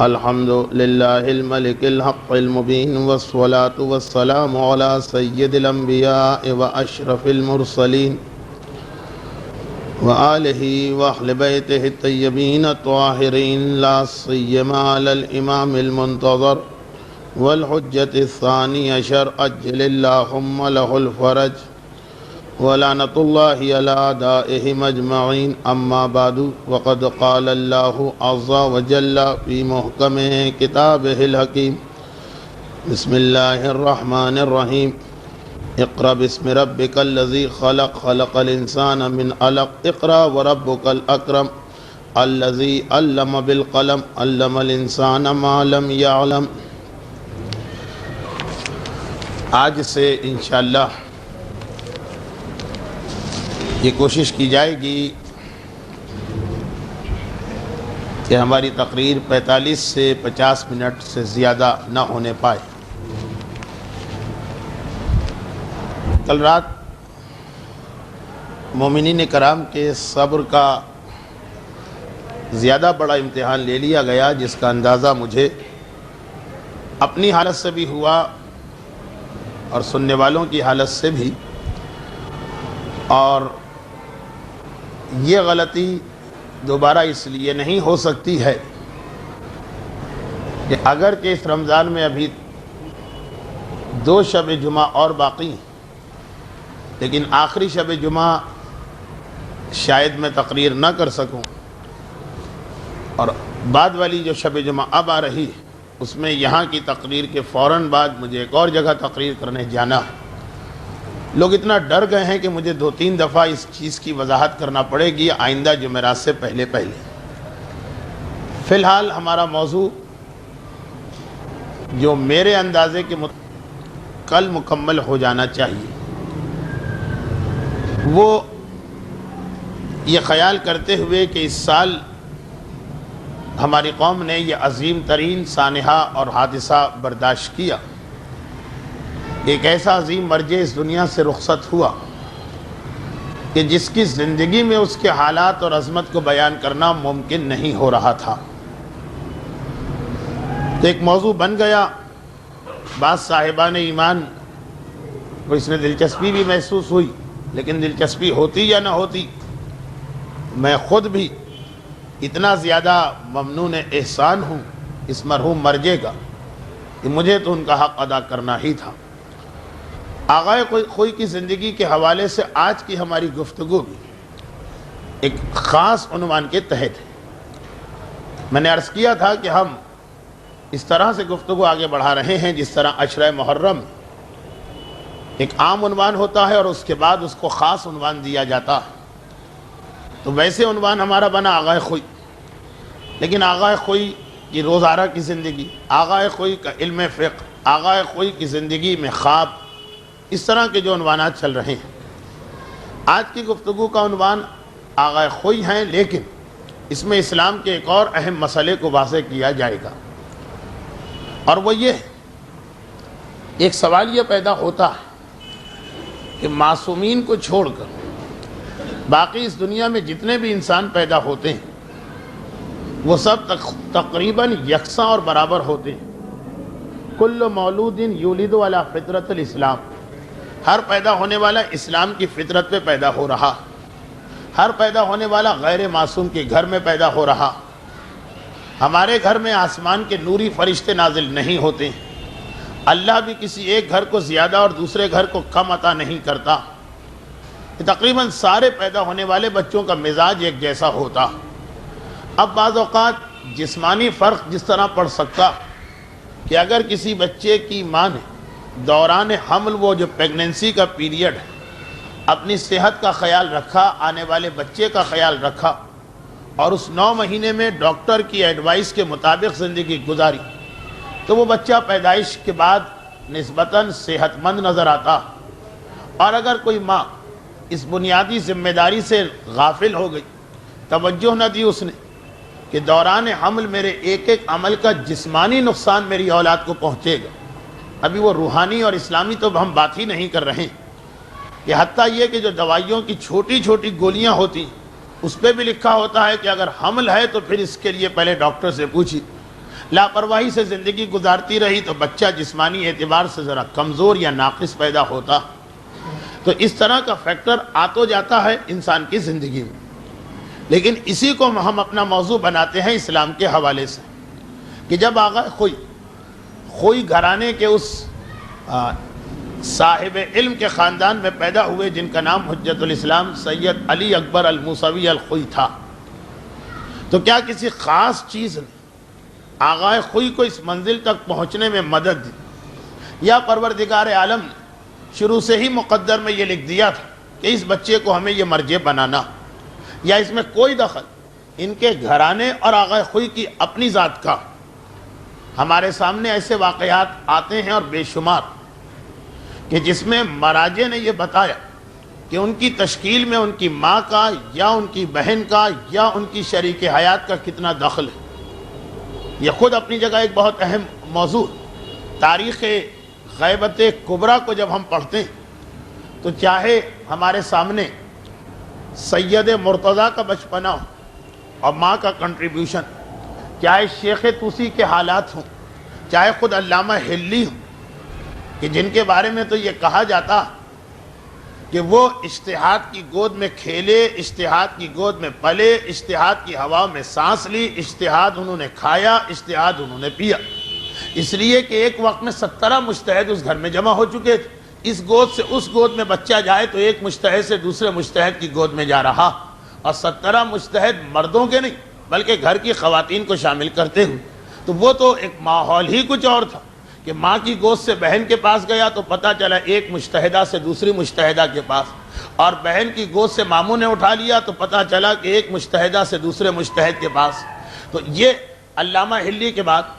الحمد لله الملك الحق المبين والصلاة والسلام على سيد الأنبياء وأشرف المرسلين وآله وأهل بيته الطيبين الطاهرين لا سيما على الإمام المنتظر والحجة الثاني عشر أجل اللهم له الفرج ولعنة الله على أعدائهم أجمعين أما بعد وقد قال الله عز وجل في محكم كتابه الحكيم بسم الله الرحمن الرحيم اقرأ باسم ربك الذي خلق خلق الإنسان من علق اقرأ وربك الأكرم الذي علم بالقلم علم الإنسان ما لم يعلم۔ آج سے انشاءاللہ یہ کوشش کی جائے گی کہ ہماری تقریر 45 سے 50 منٹ سے زیادہ نہ ہونے پائے۔ کل رات مومنین کرام کے صبر کا زیادہ بڑا امتحان لے لیا گیا، جس کا اندازہ مجھے اپنی حالت سے بھی ہوا اور سننے والوں کی حالت سے بھی، اور یہ غلطی دوبارہ اس لیے نہیں ہو سکتی ہے کہ اگر کہ اس رمضان میں ابھی 2 شب جمعہ اور باقی ہیں، لیکن آخری شب جمعہ شاید میں تقریر نہ کر سکوں، اور بعد والی جو شب جمعہ اب آ رہی ہے اس میں یہاں کی تقریر کے فوراً بعد مجھے ایک اور جگہ تقریر کرنے جانا ہے۔ لوگ اتنا ڈر گئے ہیں کہ مجھے 2-3 دفعہ اس چیز کی وضاحت کرنا پڑے گی آئندہ جمعرات سے پہلے۔ فی الحال ہمارا موضوع جو میرے اندازے کے کل مکمل ہو جانا چاہیے، وہ یہ خیال کرتے ہوئے کہ اس سال ہماری قوم نے یہ عظیم ترین سانحہ اور حادثہ برداشت کیا، ایک ایسا عظیم مرجع اس دنیا سے رخصت ہوا کہ جس کی زندگی میں اس کے حالات اور عظمت کو بیان کرنا ممکن نہیں ہو رہا تھا۔ تو ایک موضوع بن گیا۔ بعض صاحبان ایمان کو اس نے دلچسپی بھی محسوس ہوئی، لیکن دلچسپی ہوتی یا نہ ہوتی، میں خود بھی اتنا زیادہ ممنون احسان ہوں اس مرحوم مرجع کا کہ مجھے تو ان کا حق ادا کرنا ہی تھا۔ آغائے خوئی کی زندگی کے حوالے سے آج کی ہماری گفتگو بھی ایک خاص عنوان کے تحت ہے۔ میں نے عرض کیا تھا کہ ہم اس طرح سے گفتگو آگے بڑھا رہے ہیں جس طرح عشرہ محرم ایک عام عنوان ہوتا ہے اور اس کے بعد اس کو خاص عنوان دیا جاتا ہے، تو ویسے عنوان ہمارا بنا آغائے خوئی۔ لیکن آغائے خوئی کی روزانہ کی زندگی، آغائے خوئی کا علم فقہ، آغائے خوئی کی زندگی میں خواب، اس طرح کے جو عنوانات چل رہے ہیں، آج کی گفتگو کا عنوان آغائے خوئی ہیں، لیکن اس میں اسلام کے ایک اور اہم مسئلے کو واضح کیا جائے گا، اور وہ یہ ہے، ایک سوال یہ پیدا ہوتا ہے کہ معصومین کو چھوڑ کر باقی اس دنیا میں جتنے بھی انسان پیدا ہوتے ہیں وہ سب تقریباً یکساں اور برابر ہوتے ہیں۔ کل مولود یولد علی فطرت الاسلام، ہر پیدا ہونے والا اسلام کی فطرت پہ پیدا ہو رہا، ہر پیدا ہونے والا غیر معصوم کے گھر میں پیدا ہو رہا۔ ہمارے گھر میں آسمان کے نوری فرشتے نازل نہیں ہوتے ہیں، اللہ بھی کسی ایک گھر کو زیادہ اور دوسرے گھر کو کم عطا نہیں کرتا۔ تقریباً سارے پیدا ہونے والے بچوں کا مزاج ایک جیسا ہوتا۔ اب بعض اوقات جسمانی فرق جس طرح پڑ سکتا کہ اگر کسی بچے کی ماں نے دوران حمل، وہ جو پیگننسی کا پیریڈ ہے، اپنی صحت کا خیال رکھا، آنے والے بچے کا خیال رکھا، اور اس 9 مہینے میں ڈاکٹر کی ایڈوائس کے مطابق زندگی گزاری، تو وہ بچہ پیدائش کے بعد نسبتاً صحت مند نظر آتا۔ اور اگر کوئی ماں اس بنیادی ذمہ داری سے غافل ہو گئی، توجہ نہ دی اس نے کہ دوران حمل میرے ایک ایک عمل کا جسمانی نقصان میری اولاد کو پہنچے گا، ابھی وہ روحانی اور اسلامی تو ہم بات ہی نہیں کر رہے ہیں، کہ حتیٰ یہ کہ جو دوائیوں کی چھوٹی چھوٹی گولیاں ہوتی اس پہ بھی لکھا ہوتا ہے کہ اگر حمل ہے تو پھر اس کے لیے پہلے ڈاکٹر سے پوچھی، لاپرواہی سے زندگی گزارتی رہی تو بچہ جسمانی اعتبار سے ذرا کمزور یا ناقص پیدا ہوتا. تو اس طرح کا فیکٹر آتا جاتا ہے انسان کی زندگی میں. لیکن اسی کو ہم اپنا موضوع بناتے ہیں اسلام کے حوالے سے کہ جب آغا خوئی گھرانے کے اس صاحب علم کے خاندان میں پیدا ہوئے جن کا نام حجت الاسلام سید علی اکبر الموسوی الخوئی تھا، تو کیا کسی خاص چیز نے آغا خوئی کو اس منزل تک پہنچنے میں مدد دی، یا پروردگار عالم نے شروع سے ہی مقدر میں یہ لکھ دیا تھا کہ اس بچے کو ہمیں یہ مرجع بنانا، یا اس میں کوئی دخل ان کے گھرانے اور آغا خوئی کی اپنی ذات کا؟ ہمارے سامنے ایسے واقعات آتے ہیں اور بے شمار کہ جس میں مراجع نے یہ بتایا کہ ان کی تشکیل میں ان کی ماں کا یا ان کی بہن کا یا ان کی شریک حیات کا کتنا دخل ہے. یہ خود اپنی جگہ ایک بہت اہم موضوع. تاریخ غیبت کبریٰ کو جب ہم پڑھتے ہیں تو چاہے ہمارے سامنے سید مرتضیٰ کا بچپنا ہو اور ماں کا کنٹریبیوشن، چاہے شیخ طوسی کے حالات ہوں، چاہے خود علامہ ہلی ہوں کہ جن کے بارے میں تو یہ کہا جاتا کہ وہ اجتہاد کی گود میں کھیلے، اجتہاد کی گود میں پلے، اجتہاد کی ہوا میں سانس لی، اجتہاد انہوں نے کھایا، اجتہاد انہوں نے پیا. اس لیے کہ ایک وقت میں 17 مجتہد اس گھر میں جمع ہو چکے تھے. اس گود سے اس گود میں بچہ جائے تو ایک مجتہد سے دوسرے مجتہد کی گود میں جا رہا، اور 17 مجتہد مردوں کے نہیں بلکہ گھر کی خواتین کو شامل کرتے ہوئے. تو وہ تو ایک ماحول ہی کچھ اور تھا کہ ماں کی گود سے بہن کے پاس گیا تو پتہ چلا ایک مجتہدہ سے دوسری مجتہدہ کے پاس، اور بہن کی گود سے ماموں نے اٹھا لیا تو پتہ چلا کہ ایک مجتہدہ سے دوسرے مجتہد کے پاس. تو یہ علامہ ہلی کے بعد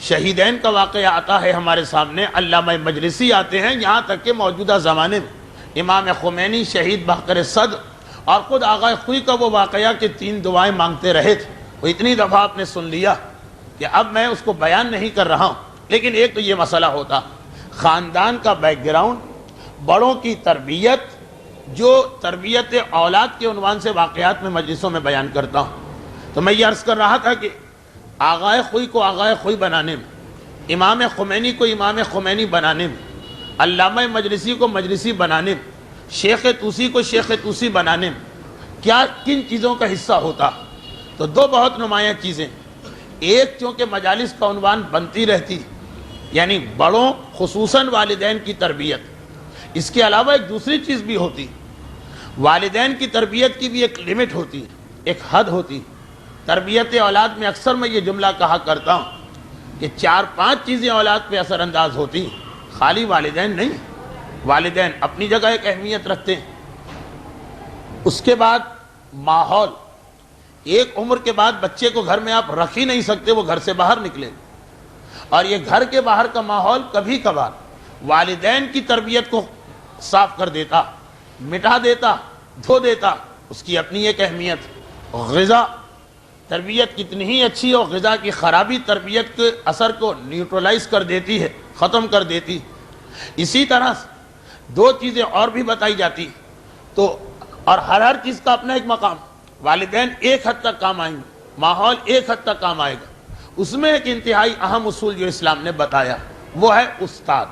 شہیدین کا واقعہ آتا ہے ہمارے سامنے. علامہ مجلسی آتے ہیں، یہاں تک کہ موجودہ زمانے میں امام خمینی شہید بحقر صدر اور خود آغا خوئی کا وہ واقعہ کہ 3 دعائیں مانگتے رہے تھے، وہ اتنی دفعہ آپ نے سن لیا کہ اب میں اس کو بیان نہیں کر رہا ہوں. لیکن ایک تو یہ مسئلہ ہوتا خاندان کا بیک گراؤنڈ، بڑوں کی تربیت، جو تربیت اولاد کے عنوان سے واقعات میں مجلسوں میں بیان کرتا ہوں. تو میں یہ عرض کر رہا تھا کہ آغا خوئی کو آغا خوئی بنانے میں، امام خمینی کو امام خمینی بنانے میں، علامہ مجلسی کو مجلسی بنانے میں، شیخ طوسی کو شیخ طوسی بنانے میں کیا کن چیزوں کا حصہ ہوتا؟ تو 2 بہت نمایاں چیزیں. ایک چونکہ مجالس کا عنوان بنتی رہتی، یعنی بڑوں خصوصاً والدین کی تربیت. اس کے علاوہ ایک دوسری چیز بھی ہوتی، والدین کی تربیت کی بھی ایک لمٹ ہوتی، ایک حد ہوتی. تربیت اولاد میں اکثر میں یہ جملہ کہا کرتا ہوں کہ 4-5 چیزیں اولاد پہ اثر انداز ہوتی، خالی والدین نہیں. والدین اپنی جگہ ایک اہمیت رکھتے ہیں. اس کے بعد ماحول. ایک عمر کے بعد بچے کو گھر میں آپ رکھ ہی نہیں سکتے، وہ گھر سے باہر نکلے. اور یہ گھر کے باہر کا ماحول کبھی کبھار والدین کی تربیت کو صاف کر دیتا، مٹا دیتا، دھو دیتا. اس کی اپنی ایک اہمیت. غذا، تربیت کتنی ہی اچھی ہو، غذا کی خرابی تربیت کے اثر کو نیوٹرلائز کر دیتی ہے، ختم کر دیتی. اسی طرح 2 چیزیں اور بھی بتائی جاتی. تو اور ہر چیز کا اپنا ایک مقام. والدین ایک حد تک کام آئیں گے، ماحول ایک حد تک کام آئے گا. اس میں ایک انتہائی اہم اصول جو اسلام نے بتایا وہ ہے استاد.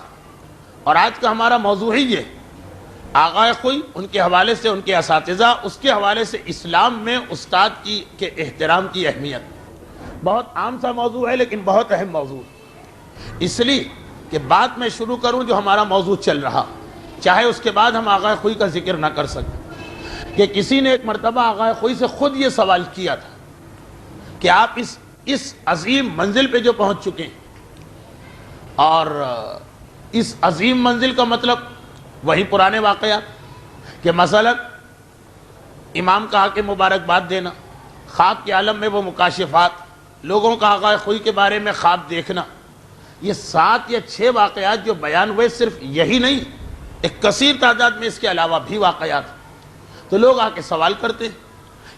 اور آج کا ہمارا موضوع ہی یہ آغا خوئی، ان کے حوالے سے ان کے اساتذہ، اس کے حوالے سے اسلام میں استاد کی کے احترام کی اہمیت. بہت عام سا موضوع ہے لیکن بہت اہم موضوع. اس لیے کہ بات میں شروع کروں جو ہمارا موضوع چل رہا، چاہے اس کے بعد ہم آغا خوئی کا ذکر نہ کر سکیں. کہ کسی نے ایک مرتبہ آغا خوئی سے خود یہ سوال کیا تھا کہ آپ اس عظیم منزل پہ جو پہنچ چکے ہیں، اور اس عظیم منزل کا مطلب وہی پرانے واقعات کہ مثلا امام کا آ کے مبارکباد دینا، خواب کے عالم میں وہ مکاشفات، لوگوں کا آغا خوئی کے بارے میں خواب دیکھنا. یہ 7 یا 6 واقعات جو بیان ہوئے، صرف یہی نہیں، ایک کثیر تعداد میں اس کے علاوہ بھی واقعات. تو لوگ آ کے سوال کرتے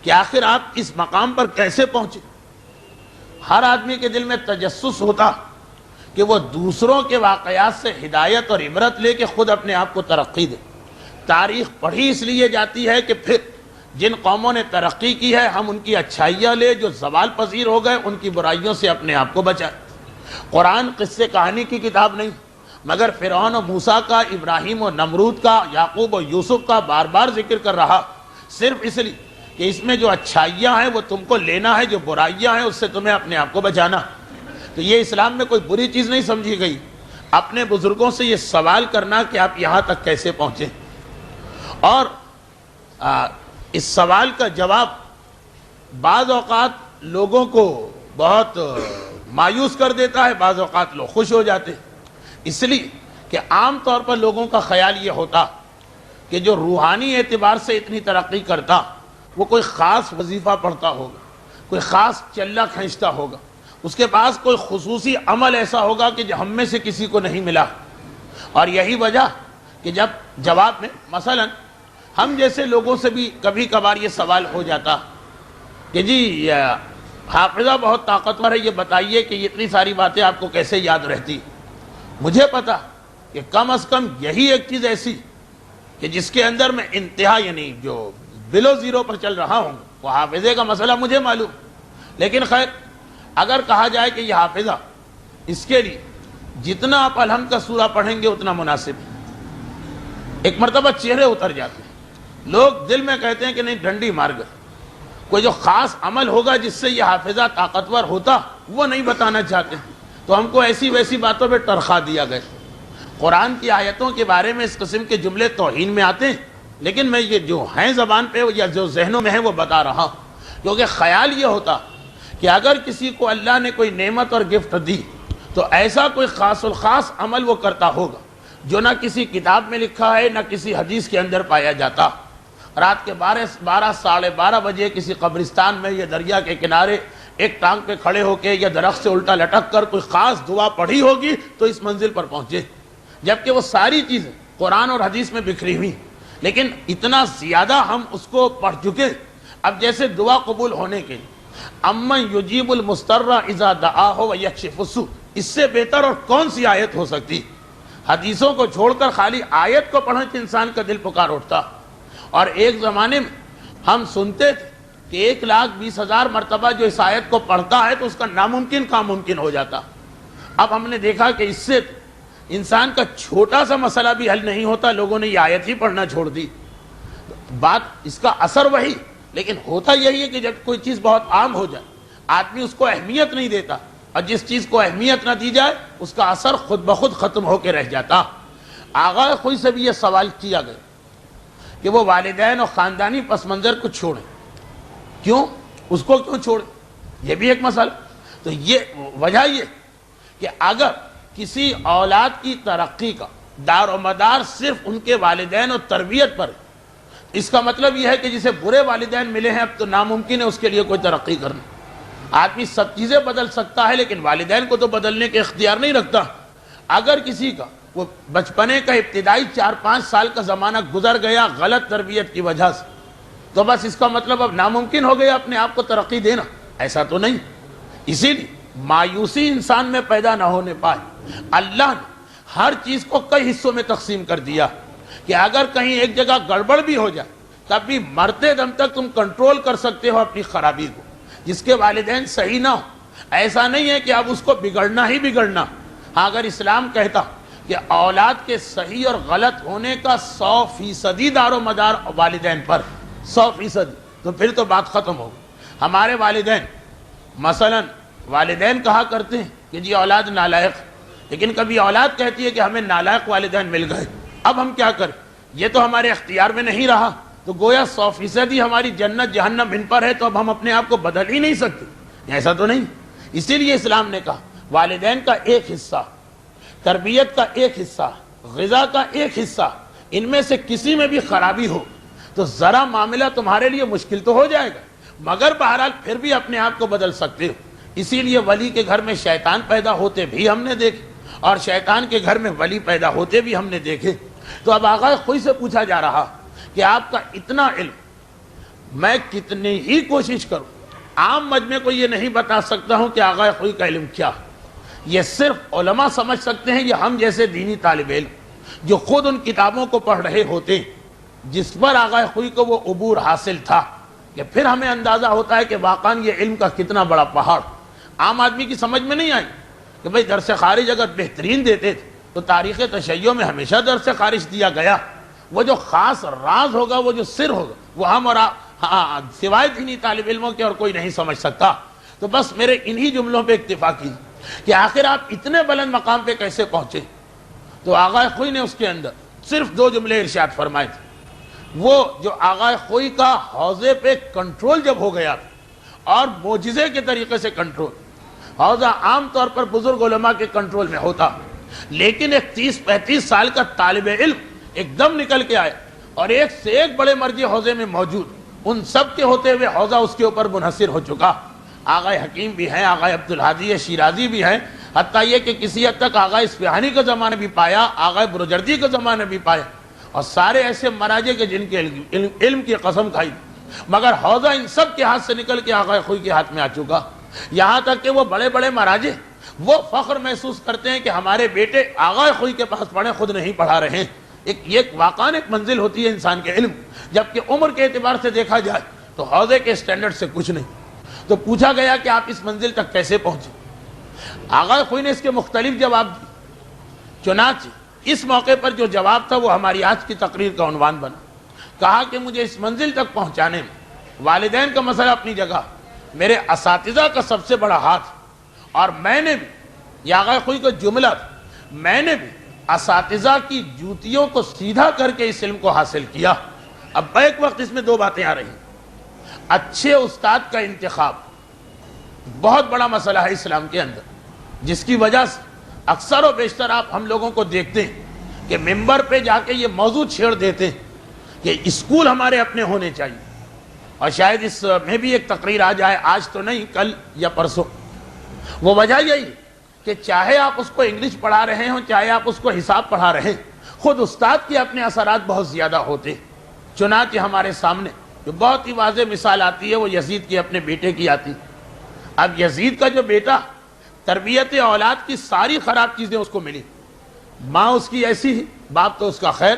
کہ آخر آپ اس مقام پر کیسے پہنچے. ہر آدمی کے دل میں تجسس ہوتا کہ وہ دوسروں کے واقعات سے ہدایت اور عبرت لے کے خود اپنے آپ کو ترقی دے. تاریخ پڑھی اس لیے جاتی ہے کہ پھر جن قوموں نے ترقی کی ہے ہم ان کی اچھائیاں لے، جو زوال پذیر ہو گئے ان کی برائیوں سے اپنے آپ کو بچائیں۔ قرآن قصے کہانی کی کتاب نہیں، مگر فرعون و موسیٰ کا، ابراہیم و نمرود کا، یعقوب و یوسف کا بار بار ذکر کر رہا، صرف اس لیے کہ اس میں جو اچھائیاں ہیں وہ تم کو لینا ہے، جو برائیاں ہیں اس سے تمہیں اپنے آپ کو بچانا۔ تو یہ اسلام میں کوئی بری چیز نہیں سمجھی گئی۔ اپنے بزرگوں سے یہ سوال کرنا کہ آپ یہاں تک کیسے پہنچے، اور اس سوال کا جواب بعض اوقات لوگوں کو بہت مایوس کر دیتا ہے، بعض اوقات لوگ خوش ہو جاتے، اس لیے کہ عام طور پر لوگوں کا خیال یہ ہوتا کہ جو روحانی اعتبار سے اتنی ترقی کرتا وہ کوئی خاص وظیفہ پڑھتا ہوگا، کوئی خاص چلہ کھینچتا ہوگا، اس کے پاس کوئی خصوصی عمل ایسا ہوگا کہ جو ہم میں سے کسی کو نہیں ملا۔ اور یہی وجہ کہ جب جواب میں مثلا ہم جیسے لوگوں سے بھی کبھی کبھار یہ سوال ہو جاتا کہ جی حافظہ بہت طاقتور ہے، یہ بتائیے کہ اتنی ساری باتیں آپ کو کیسے یاد رہتی۔ مجھے پتا کہ کم از کم یہی ایک چیز ایسی کہ جس کے اندر میں انتہا یعنی جو بلو زیرو پر چل رہا ہوں وہ حافظے کا مسئلہ مجھے معلوم، لیکن خیر اگر کہا جائے کہ یہ حافظہ، اس کے لیے جتنا آپ الحمد کا سورہ پڑھیں گے اتنا مناسب ہے۔ ایک مرتبہ چہرے اتر جاتے ہیں، لوگ دل میں کہتے ہیں کہ نہیں ڈنڈی مار گئے، کوئی جو خاص عمل ہوگا جس سے یہ حافظہ طاقتور ہوتا وہ نہیں بتانا چاہتے، تو ہم کو ایسی ویسی باتوں پہ ٹرخا دیا گیا۔ قرآن کی آیتوں کے بارے میں اس قسم کے جملے توہین میں آتے ہیں، لیکن میں یہ جو ہیں زبان پہ یا جو ذہنوں میں ہیں وہ بتا رہا ہوں، کیونکہ خیال یہ ہوتا کہ اگر کسی کو اللہ نے کوئی نعمت اور گفٹ دی تو ایسا کوئی خاص الخاص عمل وہ کرتا ہوگا جو نہ کسی کتاب میں لکھا ہے نہ کسی حدیث کے اندر پایا جاتا۔ رات کے 12 ساڑھے 12 بجے کسی قبرستان میں یا دریا کے کنارے ایک ٹانگ پہ کھڑے ہو کے یا درخت سے الٹا لٹک کر کوئی خاص دعا پڑھی ہوگی تو اس منزل پر پہنچے، جبکہ وہ ساری چیزیں قرآن اور حدیث میں بکھری ہوئی، لیکن اتنا زیادہ ہم اس کو پڑھ چکے۔ اب جیسے دعا قبول ہونے کے امن یجیب المضطر اذا دعاہ ویکشف السوء، اس سے بہتر اور کون سی آیت ہو سکتی؟ حدیثوں کو چھوڑ کر خالی آیت کو پڑھنے سے انسان کا دل پکار اٹھتا۔ اور ایک زمانے میں ہم سنتے تھے کہ 1,20,000 مرتبہ جو اس آیت کو پڑھتا ہے تو اس کا ناممکن کام ممکن ہو جاتا۔ اب ہم نے دیکھا کہ اس سے انسان کا چھوٹا سا مسئلہ بھی حل نہیں ہوتا، لوگوں نے یہ آیت ہی پڑھنا چھوڑ دی۔ بات اس کا اثر وہی، لیکن ہوتا یہی ہے کہ جب کوئی چیز بہت عام ہو جائے آدمی اس کو اہمیت نہیں دیتا، اور جس چیز کو اہمیت نہ دی جائے اس کا اثر خود بخود ختم ہو کے رہ جاتا۔ آغا خوئی سے بھی یہ سوال کیا گیا کہ وہ والدین اور خاندانی پس منظر کو چھوڑیں، کیوں اس کو کیوں چھوڑیں؟ یہ بھی ایک مسئلہ۔ تو یہ وجہ یہ کہ اگر کسی اولاد کی ترقی کا دار و مدار صرف ان کے والدین اور تربیت پر، اس کا مطلب یہ ہے کہ جسے برے والدین ملے ہیں اب تو ناممکن ہے اس کے لیے کوئی ترقی کرنا۔ آدمی سب چیزیں بدل سکتا ہے لیکن والدین کو تو بدلنے کے اختیار نہیں رکھتا۔ اگر کسی کا وہ بچپنے کا ابتدائی 4-5 سال کا زمانہ گزر گیا غلط تربیت کی وجہ سے، تو بس اس کا مطلب اب ناممکن ہو گیا اپنے آپ کو ترقی دینا، ایسا تو نہیں۔ اسی لیے مایوسی انسان میں پیدا نہ ہونے پائے، اللہ نے ہر چیز کو کئی حصوں میں تقسیم کر دیا کہ اگر کہیں ایک جگہ گڑبڑ بھی ہو جائے تب بھی مرتے دم تک تم کنٹرول کر سکتے ہو اپنی خرابی کو۔ جس کے والدین صحیح نہ ہو، ایسا نہیں ہے کہ اب اس کو بگڑنا ہی بگڑنا۔ ہاں اگر اسلام کہتا کہ اولاد کے صحیح اور غلط ہونے کا 100% دار و مدار والدین پر، 100%، تو پھر تو بات ختم ہوگی۔ ہمارے والدین مثلا والدین کہا کرتے ہیں کہ جی اولاد نالائق، لیکن کبھی اولاد کہتی ہے کہ ہمیں نالائق والدین مل گئے، اب ہم کیا کریں؟ یہ تو ہمارے اختیار میں نہیں رہا، تو گویا 100% ہماری جنت جہنم ان پر ہے، تو اب ہم اپنے آپ کو بدل ہی نہیں سکتے۔ ایسا تو نہیں۔ اسی لیے اسلام نے کہا والدین کا ایک حصہ، تربیت کا ایک حصہ، غذا کا ایک حصہ، ان میں سے کسی میں بھی خرابی ہو تو ذرا معاملہ تمہارے لیے مشکل تو ہو جائے گا، مگر بہرحال پھر بھی اپنے آپ کو بدل سکتے ہو۔ اسی لیے ولی کے گھر میں شیطان پیدا ہوتے بھی ہم نے دیکھے، اور شیطان کے گھر میں ولی پیدا ہوتے بھی ہم نے دیکھے۔ تو اب آغا خوئی سے پوچھا جا رہا کہ آپ کا اتنا علم، میں کتنی ہی کوشش کروں عام مجمع کو یہ نہیں بتا سکتا ہوں کہ آغا خوئی کا علم کیا۔ یہ صرف علماء سمجھ سکتے ہیں، یہ ہم جیسے دینی طالب علم جو خود ان کتابوں کو پڑھ رہے ہوتے ہیں۔ جس پر آغا خوئی کو وہ عبور حاصل تھا کہ پھر ہمیں اندازہ ہوتا ہے کہ واقعاً یہ علم کا کتنا بڑا پہاڑ عام آدمی کی سمجھ میں نہیں آئی کہ بھئی درس خارج اگر بہترین دیتے تھے تو تاریخ تشیع میں ہمیشہ درس خارج دیا گیا، وہ جو خاص راز ہوگا، وہ جو سر ہوگا، وہ ہم اور سوائے دینی طالب علموں کے اور کوئی نہیں سمجھ سکتا۔ تو بس میرے انہی جملوں پہ اکتفا کی کہ آخر آپ اتنے بلند مقام پہ کیسے پہنچے؟ تو آغا خوئی نے اس کے اندر صرف 2 جملے ارشاد فرمائے تھے۔ وہ جو آغا خوئی کا حوضے پہ کنٹرول جب ہو گیا اور معجزے کے طریقے سے کنٹرول، حوضہ عام طور پر بزرگ علماء کے کنٹرول میں ہوتا، لیکن ایک 30-35 سال کا طالب علم ایک دم نکل کے آیا اور ایک سے ایک بڑے مرجع حوضے میں موجود، ان سب کے ہوتے ہوئے حوضہ اس کے اوپر منحصر ہو چکا۔ آغا حکیم بھی ہیں، آغا عبدالحادی شیرازی بھی ہیں، حتیٰ یہ کہ کسی حد تک آغا اصفہانی کا زمانہ بھی پایا، آغا بروجردی کا زمانہ بھی پایا، اور سارے ایسے مراجع کے جن کے علم کی قسم کھائی، مگر حوضہ ان سب کے ہاتھ سے نکل کے آغا خوئی کے ہاتھ میں آ چکا۔ یہاں تک کہ وہ بڑے بڑے مراجع وہ فخر محسوس کرتے ہیں کہ ہمارے بیٹے آغا خوئی کے پاس پڑھیں، خود نہیں پڑھا رہے ہیں۔ ایک واقعاً ایک منزل ہوتی ہے انسان کے علم، جبکہ عمر کے اعتبار سے دیکھا جائے تو حوضے کے سٹینڈرڈ سے کچھ نہیں۔ تو پوچھا گیا کہ آپ اس منزل تک کیسے پہنچے؟ آغا خوئی نے اس کے مختلف جواب دیے، چنانچہ اس موقع پر جو جواب تھا وہ ہماری آج کی تقریر کا عنوان بنا۔ کہا کہ مجھے اس منزل تک پہنچانے میں والدین کا مسئلہ اپنی جگہ، میرے اساتذہ کا سب سے بڑا ہاتھ، اور میں نے بھی، یہ آغا خوئی کا جملہ تھا، میں نے بھی اساتذہ کی جوتیوں کو سیدھا کر کے اس علم کو حاصل کیا۔ اب ایک وقت اس میں 2 باتیں آ رہی ہیں۔ اچھے استاد کا انتخاب بہت بڑا مسئلہ ہے اسلام کے اندر، جس کی وجہ سے اکثر و بیشتر آپ ہم لوگوں کو دیکھتے ہیں کہ ممبر پہ جا کے یہ موضوع چھیڑ دیتے ہیں کہ اسکول ہمارے اپنے ہونے چاہیے، اور شاید اس میں بھی ایک تقریر آ جائے، آج تو نہیں، کل یا پرسوں۔ وہ وجہ یہی کہ چاہے آپ اس کو انگلش پڑھا رہے ہوں، چاہے آپ اس کو حساب پڑھا رہے ہیں، خود استاد کے اپنے اثرات بہت زیادہ ہوتے ہیں۔ چنانچہ ہمارے سامنے جو بہت ہی واضح مثال آتی ہے وہ یزید کے اپنے بیٹے کی آتی۔ اب یزید کا جو بیٹا، تربیت اولاد کی ساری خراب چیزیں اس کو ملی، ماں اس کی ایسی ہی، باپ تو اس کا خیر،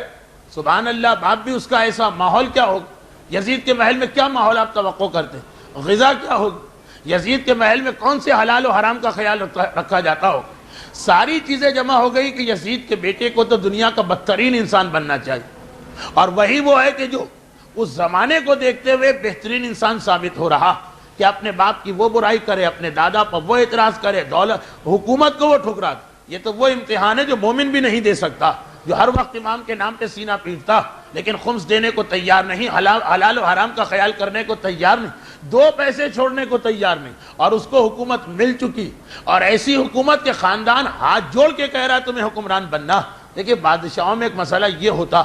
سبحان اللہ، باپ بھی اس کا ایسا، ماحول کیا ہوگا؟ یزید کے محل میں کیا ماحول آپ توقع کرتے ہیں؟ غذا کیا ہوگی؟ یزید کے محل میں کون سے حلال و حرام کا خیال رکھا جاتا ہو؟ ساری چیزیں جمع ہو گئی کہ یزید کے بیٹے کو تو دنیا کا بدترین انسان بننا چاہیے، اور وہی وہ ہے کہ جو اس زمانے کو دیکھتے ہوئے بہترین انسان ثابت ہو رہا، کہ اپنے باپ کی وہ برائی کرے، اپنے دادا پر وہ اعتراض کرے، دولت حکومت کو وہ ٹھکرا دے۔ یہ تو وہ امتحان ہے جو مومن بھی نہیں دے سکتا، جو ہر وقت امام کے نام پہ سینہ پیٹتا لیکن خمس دینے کو تیار نہیں، حلال و حرام کا خیال کرنے کو تیار نہیں، 2 پیسے چھوڑنے کو تیار نہیں، اور اس کو حکومت مل چکی، اور ایسی حکومت کے خاندان ہاتھ جوڑ کے کہہ رہا ہے تمہیں حکمران بننا۔ دیکھیں بادشاہوں میں ایک مسئلہ یہ ہوتا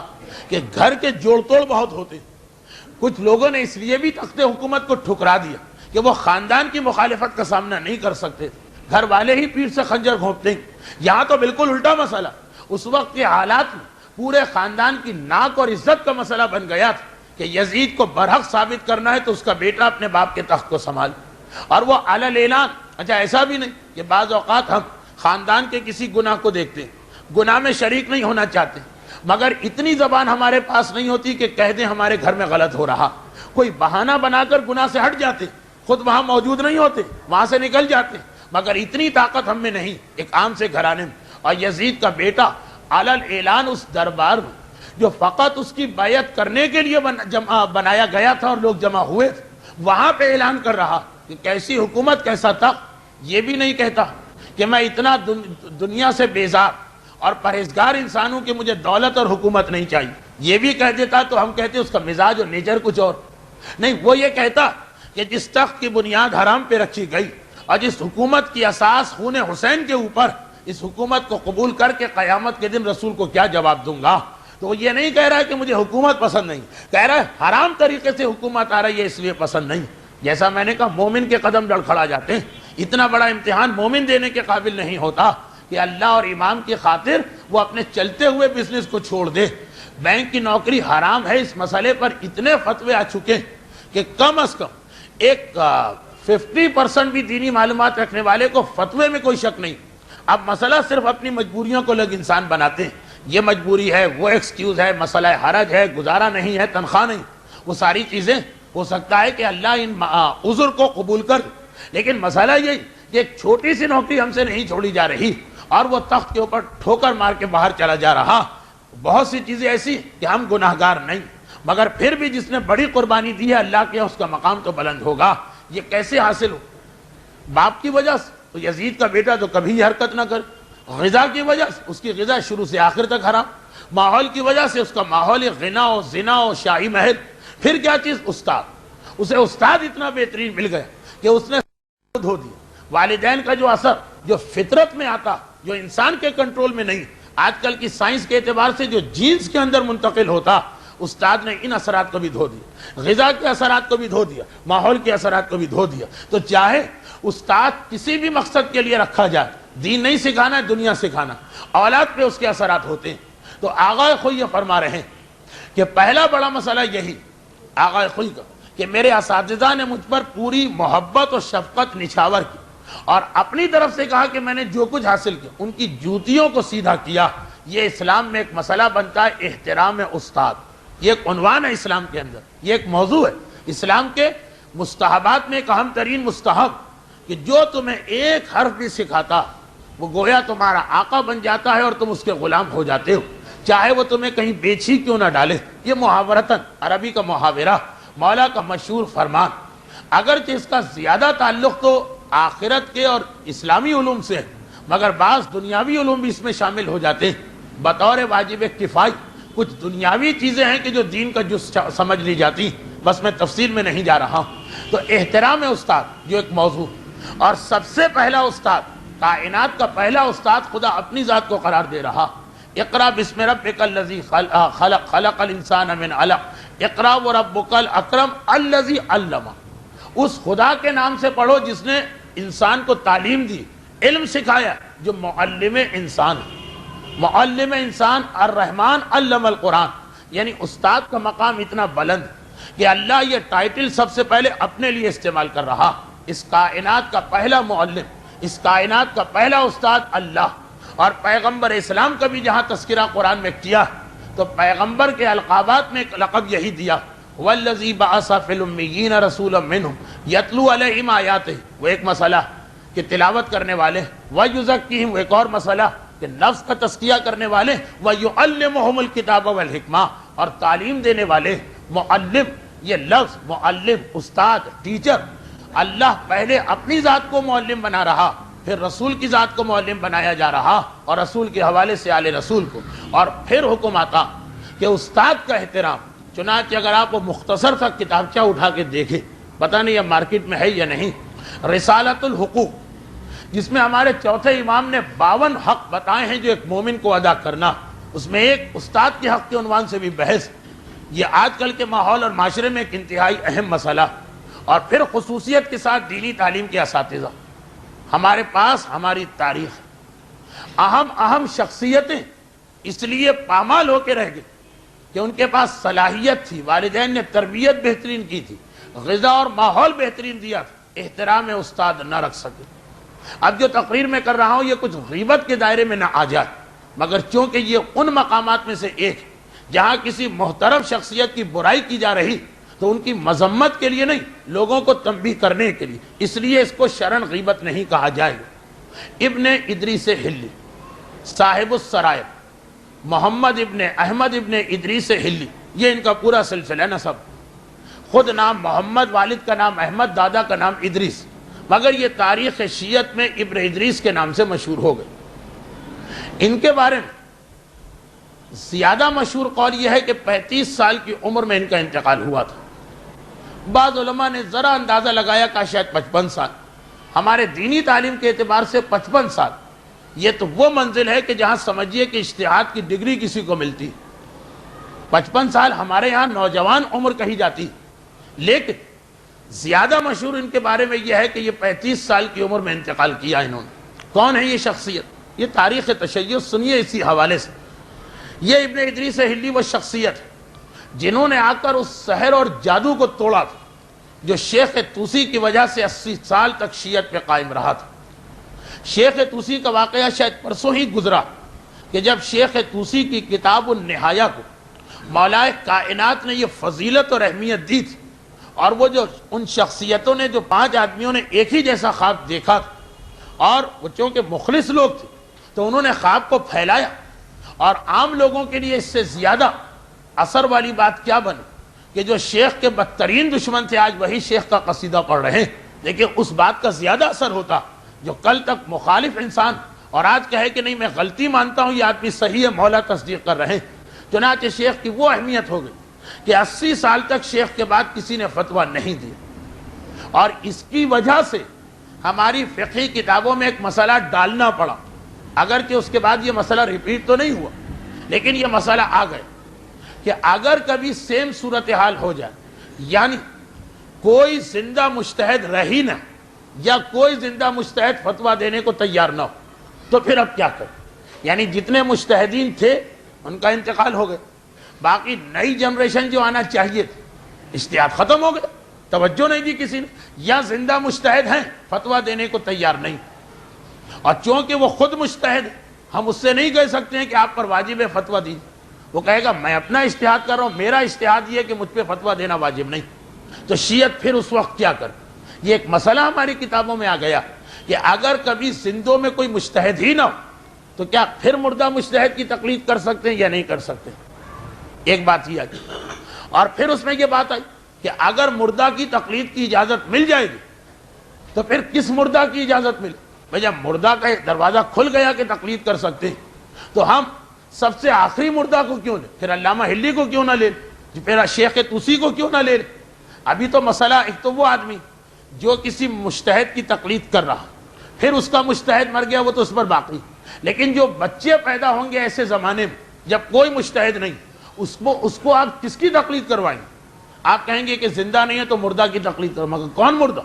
کہ گھر کے جوڑ توڑ بہت ہوتے، کچھ لوگوں نے اس لیے بھی تخت حکومت کو ٹھکرا دیا کہ وہ خاندان کی مخالفت کا سامنا نہیں کر سکتے، گھر والے ہی پیٹھ سے خنجر گھونپتے ہیں۔ یہاں تو بالکل الٹا مسئلہ، اس وقت کے حالات میں پورے خاندان کی ناک اور عزت کا مسئلہ بن گیا تھا کہ یزید کو برحق ثابت کرنا ہے تو اس کا بیٹا اپنے باپ کے تخت کو سنبھال، اور وہ علی اعلان۔ اچھا ایسا بھی نہیں کہ بعض اوقات ہم خاندان کے کسی گناہ کو دیکھتے ہیں، گناہ میں شریک نہیں ہونا چاہتے، مگر اتنی زبان ہمارے پاس نہیں ہوتی کہ کہہ دیں ہمارے گھر میں غلط ہو رہا، کوئی بہانہ بنا کر گناہ سے ہٹ جاتے، خود وہاں موجود نہیں ہوتے، وہاں سے نکل جاتے، مگر اتنی طاقت ہم میں نہیں ایک عام سے گھرانے میں۔ اور یزید کا بیٹا علل اعلان اس دربار میں جو فقط اس کی بیعت کرنے کے لیے بنایا گیا تھا اور لوگ جمع ہوئے تھے، وہاں پہ اعلان کر رہا کہ کیسی حکومت، کیسا تخت۔ یہ بھی نہیں کہتا کہ میں اتنا دنیا سے بیزار اور پرہیزگار انسان ہوں کہ مجھے دولت اور حکومت نہیں چاہیے، یہ بھی کہہ دیتا تو ہم کہتے اس کا مزاج اور نیچر کچھ اور نہیں۔ وہ یہ کہتا کہ جس تخت کی بنیاد حرام پہ رکھی گئی اور جس حکومت کی اساس خون حسین کے اوپر، اس حکومت کو قبول کر کے قیامت کے دن رسول کو کیا جواب دوں گا۔ تو وہ یہ نہیں کہہ رہا ہے کہ مجھے حکومت پسند نہیں، کہہ رہا ہے حرام طریقے سے حکومت آ رہی ہے اس لیے پسند نہیں۔ جیسا میں نے کہا مومن کے قدم لڑکھڑا جاتے ہیں، اتنا بڑا امتحان مومن دینے کے قابل نہیں ہوتا کہ اللہ اور امام کی خاطر وہ اپنے چلتے ہوئے بزنس کو چھوڑ دے۔ بینک کی نوکری حرام ہے، اس مسئلے پر اتنے فتوے آ چکے کہ کم از کم ایک 50% بھی دینی معلومات رکھنے والے کو فتوے میں کوئی شک نہیں۔ اب مسئلہ صرف اپنی مجبوریوں کو لوگ انسان بناتے ہیں یہ مجبوری ہے، وہ ایکسکیوز ہے، مسئلہ حرج ہے، گزارا نہیں ہے، تنخواہ نہیں، وہ ساری چیزیں ہو سکتا ہے کہ اللہ ان عذر کو قبول کر، لیکن مسئلہ یہی کہ ایک چھوٹی سی نوکری ہم سے نہیں چھوڑی جا رہی اور وہ تخت کے اوپر ٹھوکر مار کے باہر چلا جا رہا. بہت سی چیزیں ایسی کہ ہم گناہگار نہیں، مگر پھر بھی جس نے بڑی قربانی دی ہے اللہ کے اس کا مقام تو بلند ہوگا. یہ کیسے حاصل ہو؟ باپ کی وجہ سے. تو یزید کا بیٹا تو کبھی یہ حرکت نہ کر. غذا کی وجہ سے اس کی غذا شروع سے آخر تک حرام. ماحول کی وجہ سے اس کا ماحول غنا و زنا و شاہی محل. پھر کیا چیز؟ استاد. اسے استاد اتنا بہترین مل گیا کہ اس نے دھو دیا. والدین کا جو اثر جو فطرت میں آتا، جو انسان کے کنٹرول میں نہیں، آج کل کی سائنس کے اعتبار سے جو جینز کے اندر منتقل ہوتا، استاد نے ان اثرات کو بھی دھو دیا، غذا کے اثرات کو بھی دھو دیا، ماحول کے اثرات کو بھی دھو دیا. تو چاہے استاد کسی بھی مقصد کے لیے رکھا جائے، دین نہیں سکھانا ہے، دنیا سکھانا، اولاد پہ اس کے اثرات ہوتے ہیں. تو آغا خوئی یہ فرما رہے ہیں کہ پہلا بڑا مسئلہ یہی آغا خوئی کا کہ میرے اساتذہ نے مجھ پر پوری محبت اور شفقت نچھاور کی اور اپنی طرف سے کہا کہ میں نے جو کچھ حاصل کیا ان کی جوتیوں کو سیدھا کیا. یہ اسلام میں ایک مسئلہ بنتا ہے، احترام استاد. یہ ایک عنوان ہے اسلام کے اندر، یہ ایک موضوع ہے اسلام کے مستحبات میں ایک اہم ترین مستحب کہ جو تمہیں ایک حرف بھی سکھاتا وہ گویا تمہارا آقا بن جاتا ہے اور تم اس کے غلام ہو جاتے ہو، چاہے وہ تمہیں کہیں بیچھی کیوں نہ ڈالے. یہ محاورتاً عربی کا محاورہ، مولا کا مشہور فرمان، اگرچہ اس کا زیادہ تعلق تو آخرت کے اور اسلامی علوم سے ہے، مگر بعض دنیاوی علوم بھی اس میں شامل ہو جاتے ہیں بطور واجب کفائی. کچھ دنیاوی چیزیں ہیں کہ جو دین کا جز سمجھ لی جاتی، بس میں تفصیل میں نہیں جا رہا ہوں. تو احترام استاد جو ایک موضوع، اور سب سے پہلا استاد، کائنات کا پہلا استاد خدا اپنی ذات کو قرار دے رہا. اقرا بسم ربک الذی خلق، خلق الانسان من علق، اقرا وربک الاکرم الذی علم. اس خدا کے نام سے پڑھو جس نے انسان کو تعلیم دی، علم سکھایا، جو معلم انسان. معلم انسان الرحمن علم القرآن. یعنی استاد کا مقام اتنا بلند کہ اللہ یہ ٹائٹل سب سے پہلے اپنے لیے استعمال کر رہا. اس کائنات کا پہلا معلم، اس کائنات کا پہلا استاد اللہ. اور پیغمبر اسلام کا بھی جہاں تذکرہ قرآن میں کیا تو پیغمبر کے القابات میں ایک لقب یہی دیا، والذی بعث فی الامیین رسولا منہم یتلو علیہم آیاتہ. وہ ایک مسئلہ کہ تلاوت کرنے والے، ویزکیہم وہ ایک اور مسئلہ کہ نفس کا تزکیہ کرنے والے، ویعلمہم الکتاب والحکمہ اور تعلیم دینے والے. معلم، یہ لفظ معلم، استاد، ٹیچر، اللہ پہلے اپنی ذات کو معلم بنا رہا، پھر رسول کی ذات کو معلم بنایا جا رہا اور رسول کے حوالے سے آل رسول کو، اور پھر حکم آتا کہ استاد کا احترام. چنانچہ اگر آپ وہ مختصر سا کتابچہ اٹھا کے دیکھیں، پتہ نہیں اب مارکیٹ میں ہے یا نہیں، رسالۃ الحقوق، جس میں ہمارے چوتھے امام نے 52 حق بتائے ہیں جو ایک مومن کو ادا کرنا. اس میں ایک استاد کے حق کے عنوان سے بھی بحث. یہ آج کل کے ماحول اور معاشرے میں ایک انتہائی اہم مسئلہ. اور پھر خصوصیت کے ساتھ دینی تعلیم کے اساتذہ. ہمارے پاس ہماری تاریخ، اہم شخصیتیں اس لیے پامال ہو کے رہ گئی کہ ان کے پاس صلاحیت تھی، والدین نے تربیت بہترین کی تھی، غذا اور ماحول بہترین دیا تھا، احترام استاد نہ رکھ سکے. اب جو تقریر میں کر رہا ہوں یہ کچھ غیبت کے دائرے میں نہ آ جائے، مگر چونکہ یہ ان مقامات میں سے ایک جہاں کسی محترم شخصیت کی برائی کی جا رہی تو ان کی مذمت کے لیے نہیں، لوگوں کو تنبیہ کرنے کے لیے، اس لیے اس کو شرعاً غیبت نہیں کہا جائے گا. ابن ادریس ہلی صاحب السرائر، محمد ابن احمد ابن ادریس ہلی، یہ ان کا پورا سلسلہ نسب. خود نام محمد، والد کا نام احمد، دادا کا نام ادریس، مگر یہ تاریخ شیعت میں ابن ادریس کے نام سے مشہور ہو گئے. ان کے بارے میں زیادہ مشہور قول یہ ہے کہ 35 سال کی عمر میں ان کا انتقال ہوا تھا. بعض علماء نے ذرا اندازہ لگایا کہ شاید 55 سال. ہمارے دینی تعلیم کے اعتبار سے 55 سال یہ تو وہ منزل ہے کہ جہاں سمجھیے کہ اجتہاد کی ڈگری کسی کو ملتی. 55 سال ہمارے یہاں نوجوان عمر کہی جاتی، لیکن زیادہ مشہور ان کے بارے میں یہ ہے کہ یہ 35 سال کی عمر میں انتقال کیا انہوں نے. کون ہے یہ شخصیت؟ یہ تاریخ تشیع سنیے اسی حوالے سے. یہ ابن ادریس ہلی وہ شخصیت ہے جنہوں نے آ کر اس سحر اور جادو کو توڑا تھا جو شیخ طوسی کی وجہ سے 80 سال تک شیعت پہ قائم رہا تھا. شیخ طوسی کا واقعہ شاید پرسوں ہی گزرا کہ جب شیخ طوسی کی کتاب النہایہ کو مولا کائنات نے یہ فضیلت اور اہمیت دی تھی، اور وہ جو ان شخصیتوں نے جو 5 آدمیوں نے ایک ہی جیسا خواب دیکھا تھا، اور وہ چونکہ مخلص لوگ تھے تو انہوں نے خواب کو پھیلایا، اور عام لوگوں کے لیے اس سے زیادہ اثر والی بات کیا بنی کہ جو شیخ کے بدترین دشمن تھے آج وہی شیخ کا قصیدہ پڑھ رہے ہیں، لیکن اس بات کا زیادہ اثر ہوتا جو کل تک مخالف انسان اور آج کہے کہ نہیں میں غلطی مانتا ہوں، یہ آدمی صحیح ہے، مولا تصدیق کر رہے ہیں۔ چنانچہ شیخ کی وہ اہمیت ہو گئی کہ 80 سال تک شیخ کے بعد کسی نے فتویٰ نہیں دیا، اور اس کی وجہ سے ہماری فقہی کتابوں میں ایک مسئلہ ڈالنا پڑا، اگرچہ اس کے بعد یہ مسئلہ ریپیٹ تو نہیں ہوا، لیکن یہ مسئلہ آ گیا کہ اگر کبھی سیم صورتحال ہو جائے، یعنی کوئی زندہ مجتہد رہی نہ، یا کوئی زندہ مجتہد فتویٰ دینے کو تیار نہ ہو، تو پھر اب کیا کریں؟ یعنی جتنے مجتہدین تھے ان کا انتقال ہو گیا، باقی نئی جنریشن جو آنا چاہیے تھی، اجتہاد ختم ہو گیا، توجہ نہیں دی کسی نے، یا زندہ مجتہد ہیں فتویٰ دینے کو تیار نہیں، اور چونکہ وہ خود مجتہد ہے ہم اس سے نہیں کہہ سکتے ہیں کہ آپ پر واجب ہے فتویٰ دیجیے، وہ کہے گا میں اپنا اجتہاد کر رہا ہوں، میرا اجتہاد یہ ہے کہ مجھ پہ فتویٰ دینا واجب نہیں، تو شیعت پھر اس وقت کیا کر؟ یہ ایک مسئلہ ہماری کتابوں میں آ گیا کہ اگر کبھی زندوں میں کوئی مجتہد ہی نہ ہو تو کیا پھر مردہ مجتہد کی تقلید کر سکتے ہیں یا نہیں کر سکتے؟ ایک بات یہ آئی، اور پھر اس میں یہ بات آئی کہ اگر مردہ کی تقلید کی اجازت مل جائے گی تو پھر کس مردہ کی اجازت ملے؟ بھئی جب مردہ کا ایک دروازہ کھل گیا کہ تقلید کر سکتے ہیں تو ہم سب سے آخری مردہ کو کیوں لیں؟ پھر علامہ ہلی کو کیوں نہ لیں؟ پھر شیخ طوسی کو کیوں نہ لیں؟ ابھی تو مسئلہ ایک تو وہ آدمی جو کسی مجتہد کی تقلید کر رہا، پھر اس کا مجتہد مر گیا وہ تو اس پر باقی، لیکن جو بچے پیدا ہوں گے ایسے زمانے میں جب کوئی مجتہد نہیں، اس کو آپ کس کی تقلید کروائیں گے؟ آپ کہیں گے کہ زندہ نہیں ہے تو مردہ کی تقلید کرو، مگر کون مردہ؟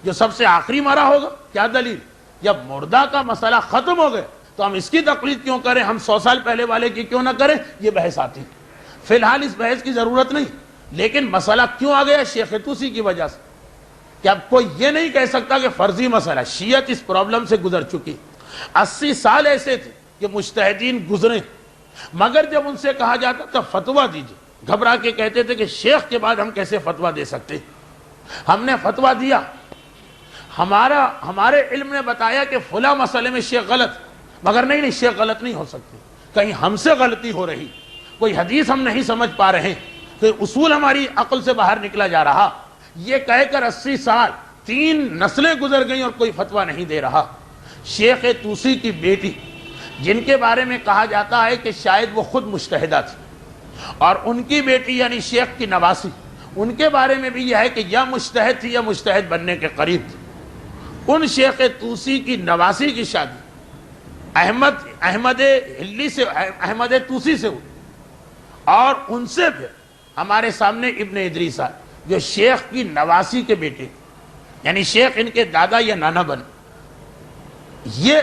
جو سب سے آخری مرا ہوگا؟ کیا دلیل؟ جب مردہ کا مسئلہ ختم ہو گیا تو ہم اس کی تقلید کیوں کریں، ہم 100 سال پہلے والے کی کیوں نہ کریں؟ یہ بحث آتی، فی الحال اس بحث کی ضرورت نہیں، لیکن مسئلہ کیوں آ گیا؟ شیخ طوسی کی وجہ سے، کہ اب کوئی یہ نہیں کہہ سکتا کہ فرضی مسئلہ، شیعت اس پرابلم سے گزر چکی، 80 سال ایسے تھے کہ مجتہدین گزرے، مگر جب ان سے کہا جاتا تھا فتویٰ دیجئے، گھبرا کے کہتے تھے کہ شیخ کے بعد ہم کیسے فتویٰ دے سکتے؟ ہم نے فتویٰ دیا، ہمارے علم نے بتایا کہ فلاں مسئلے میں شیخ غلط، مگر نہیں شیخ غلط نہیں ہو سکتے، کہیں ہم سے غلطی ہو رہی، کوئی حدیث ہم نہیں سمجھ پا رہے، کوئی اصول ہماری عقل سے باہر نکلا جا رہا، یہ کہہ کر 80 سال 3 نسلیں گزر گئیں اور کوئی فتویٰ نہیں دے رہا۔ شیخ طوسی کی بیٹی جن کے بارے میں کہا جاتا ہے کہ شاید وہ خود مجتہدہ تھی، اور ان کی بیٹی یعنی شیخ کی نواسی، ان کے بارے میں بھی یہ ہے کہ یا مجتہد تھی یا مجتہد بننے کے قریب تھی۔ ان شیخ طوسی کی نواسی کی شادی احمد طوسی سے ہوئی، اور ان سے پھر ہمارے سامنے ابن ادریس آئے جو شیخ کی نواسی کے بیٹے، یعنی شیخ ان کے دادا یا نانا بنے۔ یہ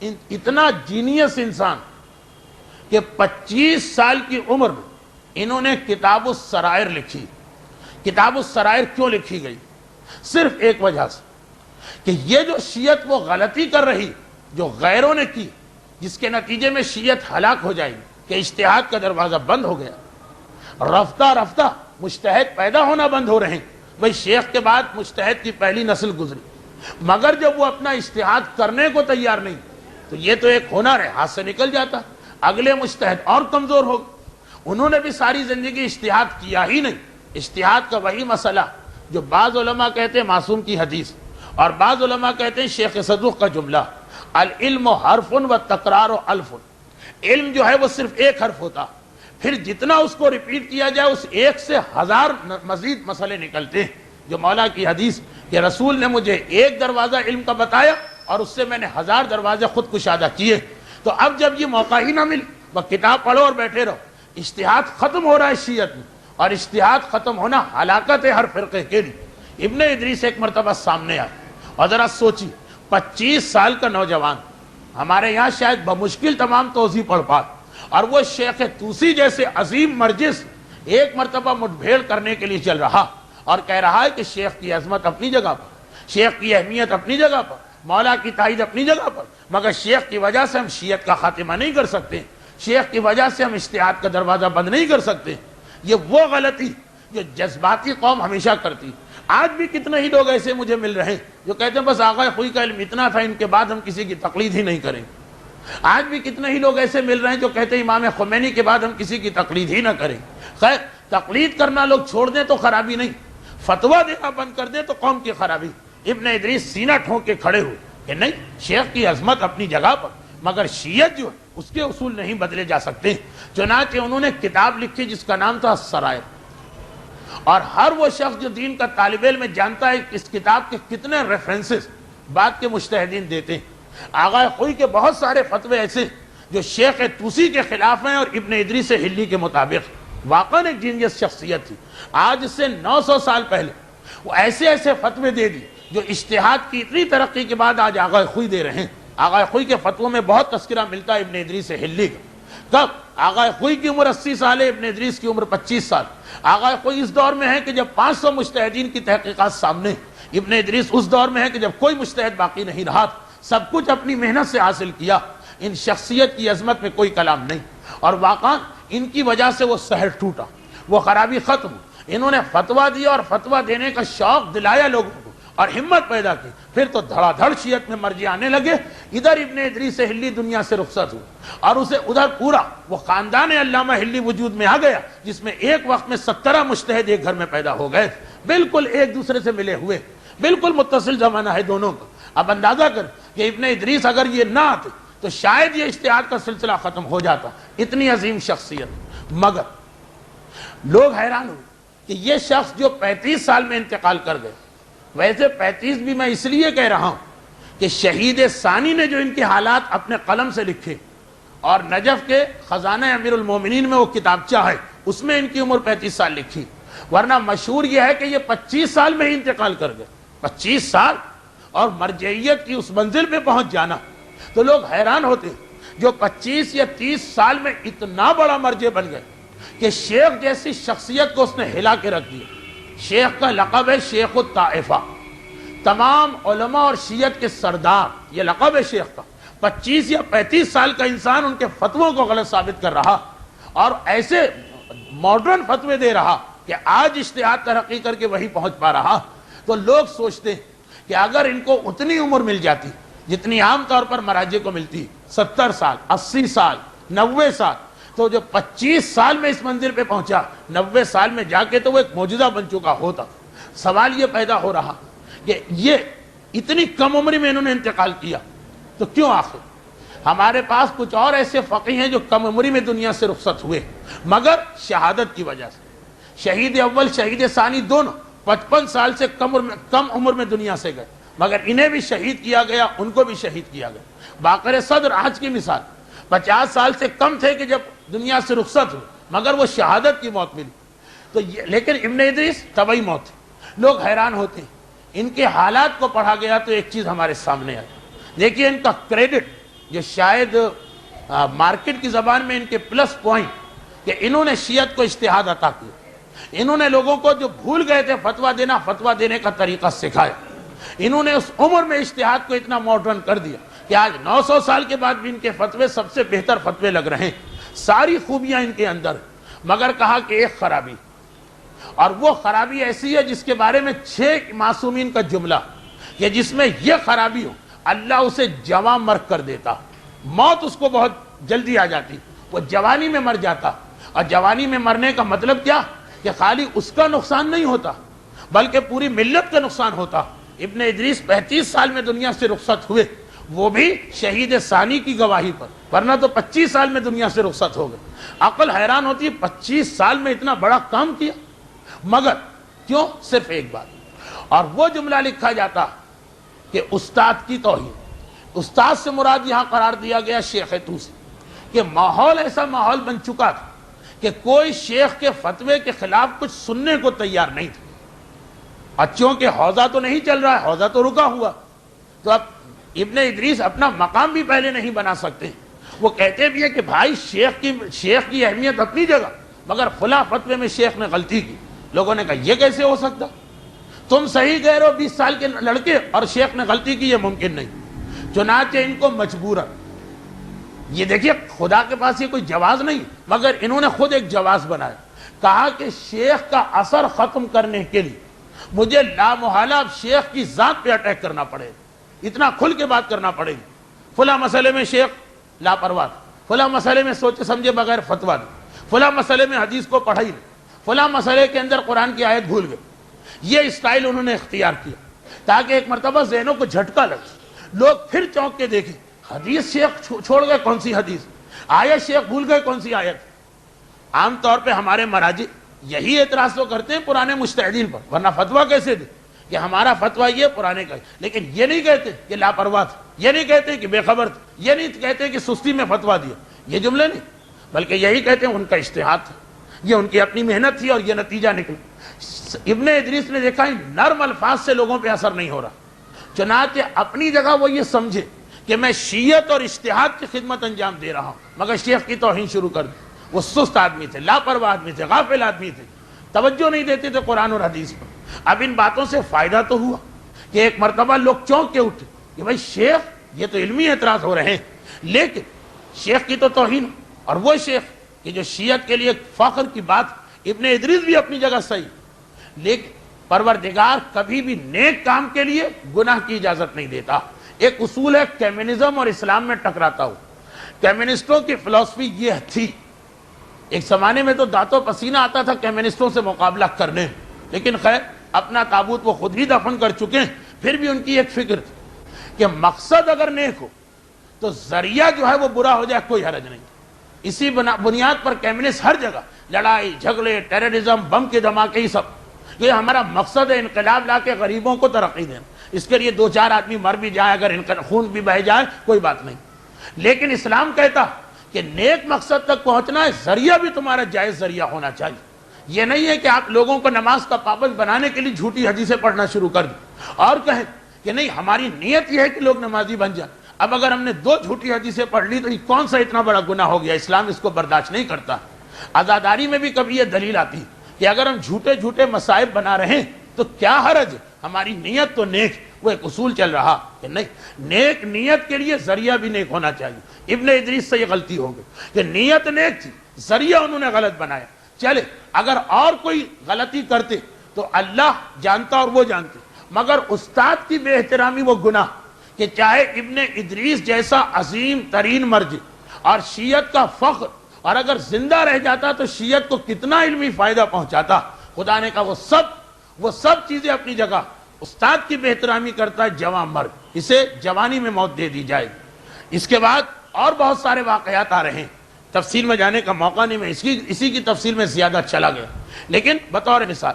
اتنا جینیس انسان کہ 25 سال کی عمر میں انہوں نے کتاب السرائر لکھی۔ کتاب السرائر کیوں لکھی گئی؟ صرف ایک وجہ سے کہ یہ جو شیعت وہ غلطی کر رہی جو غیروں نے کی، جس کے نتیجے میں شیعت ہلاک ہو جائے گی، کہ اجتہاد کا دروازہ بند ہو گیا، رفتہ رفتہ مجتہد پیدا ہونا بند ہو رہے ہیں۔ بھئی شیخ کے بعد مجتہد کی پہلی نسل گزری، مگر جب وہ اپنا اجتہاد کرنے کو تیار نہیں تو یہ تو ایک ہنر ہے، ہاتھ سے نکل جاتا، اگلے مجتہد اور کمزور ہو گئے۔ انہوں نے بھی ساری زندگی اجتہاد کیا ہی نہیں۔ اجتہاد کا وہی مسئلہ جو بعض علماء کہتے ہیں معصوم کی حدیث، اور بعض علماء کہتے ہیں شیخ صدوق کا جملہ، العلم حرف و تکرار الف۔ علم جو ہے وہ صرف ایک حرف ہوتا، پھر جتنا اس کو ریپیٹ کیا جائے اس ایک سے 1000 مزید مسئلے نکلتے ہیں۔ جو مولا کی حدیث کہ رسول نے مجھے ایک دروازہ علم کا بتایا اور اس سے میں نے 1000 دروازے خود کشادہ کیے۔ تو اب جب یہ موقع ہی نہ مل، وہ کتاب پڑھو اور بیٹھے رہو۔ اجتہاد ختم ہو رہا ہے شیعت میں، اور اجتہاد ختم ہونا ہلاکت ہے ہر فرقے کے لیے۔ ابن ادریس ایک مرتبہ سامنے آئے، اور ذرا سوچی 25 سال کا نوجوان، ہمارے یہاں شاید بمشکل تمام توضیح پڑھ پاتے، اور وہ شیخ طوسی جیسے عظیم مرجس ایک مرتبہ مٹبھیڑ کرنے کے لیے چل رہا اور کہہ رہا ہے کہ شیخ کی عظمت اپنی جگہ پر، شیخ کی اہمیت اپنی جگہ پر، مولا کی تائید اپنی جگہ پر، مگر شیخ کی وجہ سے ہم شیعت کا خاتمہ نہیں کر سکتے، شیخ کی وجہ سے ہم اجتہاد کا دروازہ بند نہیں کر سکتے۔ یہ وہ غلطی جو جذباتی قوم ہمیشہ کرتی۔ آج بھی کتنے ہی لوگ ایسے مجھے مل رہے ہیں جو کہتے ہیں بس آغا خوئی کا علم اتنا تھا، ان کے بعد ہم کسی کی تقلید ہی نہیں کریں۔ آج بھی کتنے ہی لوگ ایسے مل رہے ہیں جو کہتے ہیں امام خمینی کے بعد ہم کسی کی تقلید ہی نہ کریں۔ خیر، تقلید کرنا لوگ چھوڑ دیں تو خرابی نہیں، فتویٰ دینا بند کر دیں تو قوم کی خرابی۔ ابن ادریس سینہ ٹھونک کے کھڑے ہوئے کہ نہیں، شیخ کی عظمت اپنی جگہ پر، مگر شیعت جو ہے اس کے اصول نہیں بدلے جا سکتے۔ چنانچہ انہوں نے کتاب لکھی جس کا نام تھا السرائر، اور ہر وہ شخص جو دین کا طالب علم جانتا ہے اس کتاب کے کتنے ریفرنسز بعد کے مجتہدین دیتے ہیں۔ آغا خوئی کے بہت سارے فتوے ایسے جو شیخ طوسی کے خلاف ہیں اور ابن ادریس ہلی کے مطابق۔ واقعاً ایک جینیس شخصیت تھی۔ آج سے 900 سال پہلے وہ ایسے ایسے فتوے دے دی جو اجتہاد کی اتنی ترقی کے بعد آج آغا خوئی دے رہے ہیں۔ آغا خوئی کے فتووں میں بہت تذکرہ ملتا ہے ابن ادریس ہلی کا۔ کب؟ آغا خوئی کی عمر 80 سال ہے، ابن ادریس کی عمر 25 سال۔ آغا خوئی اس دور میں ہے کہ جب 500 مجتہدین کی تحقیقات سامنے، ابن ادریس اس دور میں ہے کہ جب کوئی مجتہد باقی نہیں رہا، سب کچھ اپنی محنت سے حاصل کیا۔ ان شخصیت کی عظمت میں کوئی کلام نہیں، اور واقعا ان کی وجہ سے وہ سحر ٹوٹا، وہ خرابی ختم۔ انہوں نے فتویٰ دیا اور فتویٰ دینے کا شوق دلایا لوگوں کو اور ہمت پیدا کی، پھر تو دھڑا دھڑ شیعت میں مرجع آنے لگے۔ ادھر ابن ادریس ہلی دنیا سے رخصت ہوئے اور اسے ادھر پورا وہ خاندان علامہ ہلی وجود میں آ گیا، جس میں ایک وقت میں 17 مجتہد ایک گھر میں پیدا ہو گئے، بالکل ایک دوسرے سے ملے ہوئے، بالکل متصل زمانہ ہے دونوں کا۔ اب اندازہ کر کہ ابن ادریس اگر یہ نہ آتے تو شاید یہ اجتہاد کا سلسلہ ختم ہو جاتا، اتنی عظیم شخصیت۔ مگر لوگ حیران ہوئے کہ یہ شخص جو 35 سال میں انتقال کر گئے، ویسے 35 بھی میں اس لیے کہہ رہا ہوں کہ شہید ثانی نے جو ان کے حالات اپنے قلم سے لکھے، اور نجف کے خزانہ امیر المومنین میں وہ کتابچہ ہے، اس میں ان کی عمر 35 سال لکھی، ورنہ مشہور یہ ہے کہ یہ 25 سال میں ہی انتقال کر گئے۔ 25 سال اور مرجعیت کی اس منزل پہ پہنچ جانا، تو لوگ حیران ہوتے ہیں جو 25 یا 30 سال میں اتنا بڑا مرجع بن گئے کہ شیخ جیسی شخصیت کو اس نے ہلا کے رکھ دیا۔ شیخ کا لقب ہے شیخ الطائفہ، تمام علماء اور شیعت کے سردار، یہ لقب ہے شیخ کا۔ 25 یا 35 سال کا انسان ان کے فتووں کو غلط ثابت کر رہا اور ایسے ماڈرن فتوے دے رہا کہ آج اجتہاد ترقی کر کے وہی پہنچ پا رہا، تو لوگ سوچتے ہیں کہ اگر ان کو اتنی عمر مل جاتی جتنی عام طور پر مراجع کو ملتی، 70 سال، 80 سال، 90 سال، تو جو 25 سال میں اس منزل پہ پہنچا، 90 سال میں جا کے تو وہ ایک معجزہ بن چکا ہوتا۔ سوال یہ پیدا ہو رہا کہ یہ اتنی کم عمری میں انہوں نے انتقال کیا تو کیوں؟ آخر ہمارے پاس کچھ اور ایسے فقیہ ہیں جو کم عمری میں دنیا سے رخصت ہوئے، مگر شہادت کی وجہ سے۔ شہید اول، شہید ثانی دونوں 55 سال سے کم عمر میں دنیا سے گئے، مگر انہیں بھی شہید کیا گیا، ان کو بھی شہید کیا گیا۔ باقر صدر آج کی مثال 50 سال سے کم تھے کہ جب دنیا سے رخصت ہوئے، مگر وہ شہادت کی موت ملی۔ تو لیکن ابن ادریس طبعی موت تھی۔ لوگ حیران ہوتے ہیں، ان کے حالات کو پڑھا گیا تو ایک چیز ہمارے سامنے آئی۔ دیکھیے ان کا کریڈٹ جو شاید مارکیٹ کی زبان میں ان کے پلس پوائنٹ کہ انہوں نے شیعت کو اجتہاد عطا کیا، انہوں نے لوگوں کو جو بھول گئے تھے فتویٰ دینے کا طریقہ سکھایا، انہوں نے اس عمر میں اجتہاد کو اتنا ماڈرن کر دیا کہ آج 900 سال کے بعد بھی ان کے فتوے سب سے بہتر فتوے لگ رہے ہیں۔ ساری خوبیاں ان کے اندر، مگر کہا کہ ایک خرابی، اور وہ خرابی ایسی ہے جس کے بارے میں 6 معصومین کا جملہ کہ جس میں یہ خرابی ہو اللہ اسے جوان مرگ کر دیتا، موت اس کو بہت جلدی آ جاتی، وہ جوانی میں مر جاتا۔ اور جوانی میں مرنے کا مطلب کیا کہ خالی اس کا نقصان نہیں ہوتا بلکہ پوری ملت کا نقصان ہوتا۔ ابن ادریس 35 سال میں دنیا سے رخصت ہوئے، وہ بھی شہید ثانی کی گواہی پر، ورنہ تو 25 سال میں دنیا سے رخصت ہو گئے۔ عقل حیران ہوتی ہے 25 سال میں اتنا بڑا کام کیا، مگر کیوں؟ صرف ایک بات، اور وہ جملہ لکھا جاتا کہ استاد کی توہین۔ استاد سے مراد یہاں قرار دیا گیا شیخ طوسی، کہ ماحول ایسا ماحول بن چکا تھا کہ کوئی شیخ کے فتوے کے خلاف کچھ سننے کو تیار نہیں تھا۔ بچوں کے حوضہ تو نہیں چل رہا ہے، حوضہ تو رکا ہوا، تو اب ابن ادریس اپنا مقام بھی پہلے نہیں بنا سکتے۔ وہ کہتے بھی ہے کہ بھائی شیخ کی اہمیت اپنی جگہ، مگر فلاں فتوے میں شیخ نے غلطی کی۔ لوگوں نے کہا یہ کیسے ہو سکتا؟ تم صحیح کہہ رہے ہو 20 سال کے لڑکے اور شیخ نے غلطی کی، یہ ممکن نہیں۔ چنانچہ ان کو مجبورا، یہ دیکھیے خدا کے پاس یہ کوئی جواز نہیں، مگر انہوں نے خود ایک جواز بنایا، کہا کہ شیخ کا اثر ختم کرنے کے لیے مجھے لامحالہ اب شیخ کی ذات پہ اٹیک کرنا پڑے، اتنا کھل کے بات کرنا پڑے گی۔ فلاں مسئلے میں شیخ لاپرواہ، فلاں مسئلے میں سوچے سمجھے بغیر فتویٰ دے، فلاں مسئلے میں حدیث کو پڑھا ہی نہیں، فلاں مسئلے کے اندر قرآن کی آیت بھول گئے۔ یہ اسٹائل انہوں نے اختیار کیا تاکہ ایک مرتبہ ذہنوں کو جھٹکا لگے، لوگ پھر چونک کے دیکھیں حدیث شیخ چھوڑ گئے کون سی حدیث، آیت شیخ بھول گئے کون سی آیت۔ عام طور پہ ہمارے مراجع یہی اعتراض تو کرتے ہیں پرانے مجتہدین پر، ورنہ فتویٰ کیسے دے کہ ہمارا فتویٰ یہ پرانے کا ہے، لیکن یہ نہیں کہتے کہ لاپرواہ تھے، یہ نہیں کہتے کہ بے خبر تھے، یہ نہیں کہتے کہ سستی میں فتویٰ دیا، یہ جملے نہیں، بلکہ یہی کہتے ہیں ان کا اجتہاد تھا، یہ ان کی اپنی محنت تھی اور یہ نتیجہ نکلا۔ ابن ادریس نے دیکھا نرم الفاظ سے لوگوں پہ اثر نہیں ہو رہا، چنانچہ اپنی جگہ وہ یہ سمجھے کہ میں شیعت اور اجتہاد کی خدمت انجام دے رہا ہوں، مگر شیخ کی توہین شروع کر دی۔ وہ سست آدمی تھے، لاپرواہ آدمی تھے، غافل آدمی تھے، توجہ نہیں دیتے تھے قرآن اور حدیث پر۔ اب ان باتوں سے فائدہ تو ہوا کہ ایک مرتبہ لوگ چونک کے اٹھے کہ بھائی شیخ یہ تو علمی اعتراض ہو رہے ہیں، لیکن شیخ کی تو توہین، اور وہ شیخ کہ جو شیعت کے لیے فخر کی بات، ابن ادریس بھی اپنی جگہ صحیح، لیکن پروردگار کبھی بھی نیک کام کے لیے گناہ کی اجازت نہیں دیتا۔ ایک اصول ہے کمیونزم اور اسلام میں ٹکراتا ہو۔ کمیونسٹوں کی فلسفی یہ تھی، ایک زمانے میں تو دانتوں پسینہ آتا تھا کمیونسٹوں سے مقابلہ کرنے، لیکن خیر اپنا تابوت وہ خود ہی دفن کر چکے ہیں، پھر بھی ان کی ایک فکر تھی کہ مقصد اگر نیک ہو تو ذریعہ جو ہے وہ برا ہو جائے کوئی حرج نہیں۔ اسی بنیاد پر کمیونسٹ ہر جگہ لڑائی جھگڑے ٹیررزم بم کے دھماکے ہی سب، یہ ہمارا مقصد ہے انقلاب لا کے غریبوں کو ترقی دینا، اس کے لیے 2-4 آدمی مر بھی جائے، اگر خون بھی بہہ جائے کوئی بات نہیں۔ لیکن اسلام کہتا کہ نیک مقصد تک پہنچنا ہے، ذریعہ بھی تمہارا جائز ذریعہ ہونا چاہیے۔ یہ نہیں ہے کہ آپ لوگوں کو نماز کا پابند بنانے کے لیے جھوٹی حدیثیں پڑھنا شروع کر دیں اور کہیں کہ نہیں ہماری نیت یہ ہے کہ لوگ نمازی بن جائیں۔ اب اگر ہم نے 2 جھوٹی حدیثیں پڑھ لی تو یہ کون سا اتنا بڑا گناہ ہو گیا، اسلام اس کو برداشت نہیں کرتا۔ عزاداری میں بھی کبھی یہ دلیل آتی ہے کہ اگر ہم جھوٹے جھوٹے مصائب بنا رہے ہیں تو کیا حرج ہے، ہماری نیت تو نیک۔ وہ ایک اصول چل رہا کہ نہیں، نیک نیت کے لیے ذریعہ بھی نیک ہونا چاہیے۔ ابن ادریس سے یہ غلطی ہو گئی کہ نیت نیک تھی، ذریعہ انہوں نے غلط بنایا۔ چلے اگر اور کوئی غلطی کرتے تو اللہ جانتا اور وہ جانتے، مگر استاد کی بے احترامی وہ گناہ کہ چاہے ابن ادریس جیسا عظیم ترین مرجع اور شیعت کا فخر، اور اگر زندہ رہ جاتا تو شیعت کو کتنا علمی فائدہ پہنچاتا، خدا نے کہا وہ سب چیزیں اپنی جگہ، استاد کی بے احترامی کرتا ہے جوان مرد، اسے جوانی میں موت دے دی جائے گی۔ اس کے بعد اور بہت سارے واقعات آ رہے ہیں، تفصیل میں جانے کا موقع نہیں، میں اسی کی تفصیل میں زیادہ چلا گیا، لیکن بطور مثال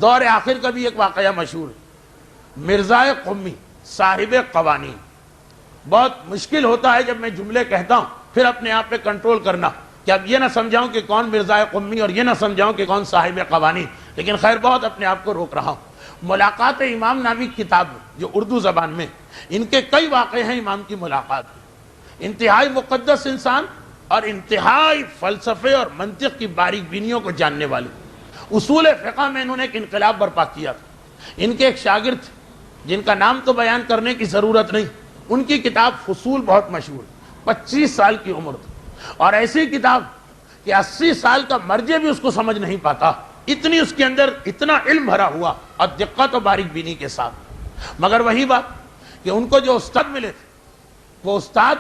دور آخر کا بھی ایک واقعہ مشہور ہے، مرزا قمی صاحب قوانین۔ بہت مشکل ہوتا ہے جب میں جملے کہتا ہوں پھر اپنے آپ پہ کنٹرول کرنا کہ اب یہ نہ سمجھاؤں کہ کون مرزا قمی اور یہ نہ سمجھاؤں کہ کون صاحب قوانین، لیکن خیر بہت اپنے آپ کو روک رہا ہوں۔ ملاقات امام نامی کتاب جو اردو زبان میں، ان کے کئی واقعے ہیں امام کی ملاقات میں۔ انتہائی مقدس انسان اور انتہائی فلسفے اور منطق کی باریک بینیوں کو جاننے والے، اصول فقہ میں انہوں نے ایک انقلاب برپا کیا تھا۔ ان کے ایک شاگرد تھے جن کا نام تو بیان کرنے کی ضرورت نہیں، ان کی کتاب فصول بہت مشہور، 25 سال کی عمر تھی، اور ایسی کتاب کہ 80 سال کا مرجع بھی اس کو سمجھ نہیں پاتا، اتنی اس کے اندر اتنا علم بھرا ہوا اور دقت و باریک بینی کے ساتھ۔ مگر وہی بات کہ ان کو جو استاد ملے تھے، وہ استاد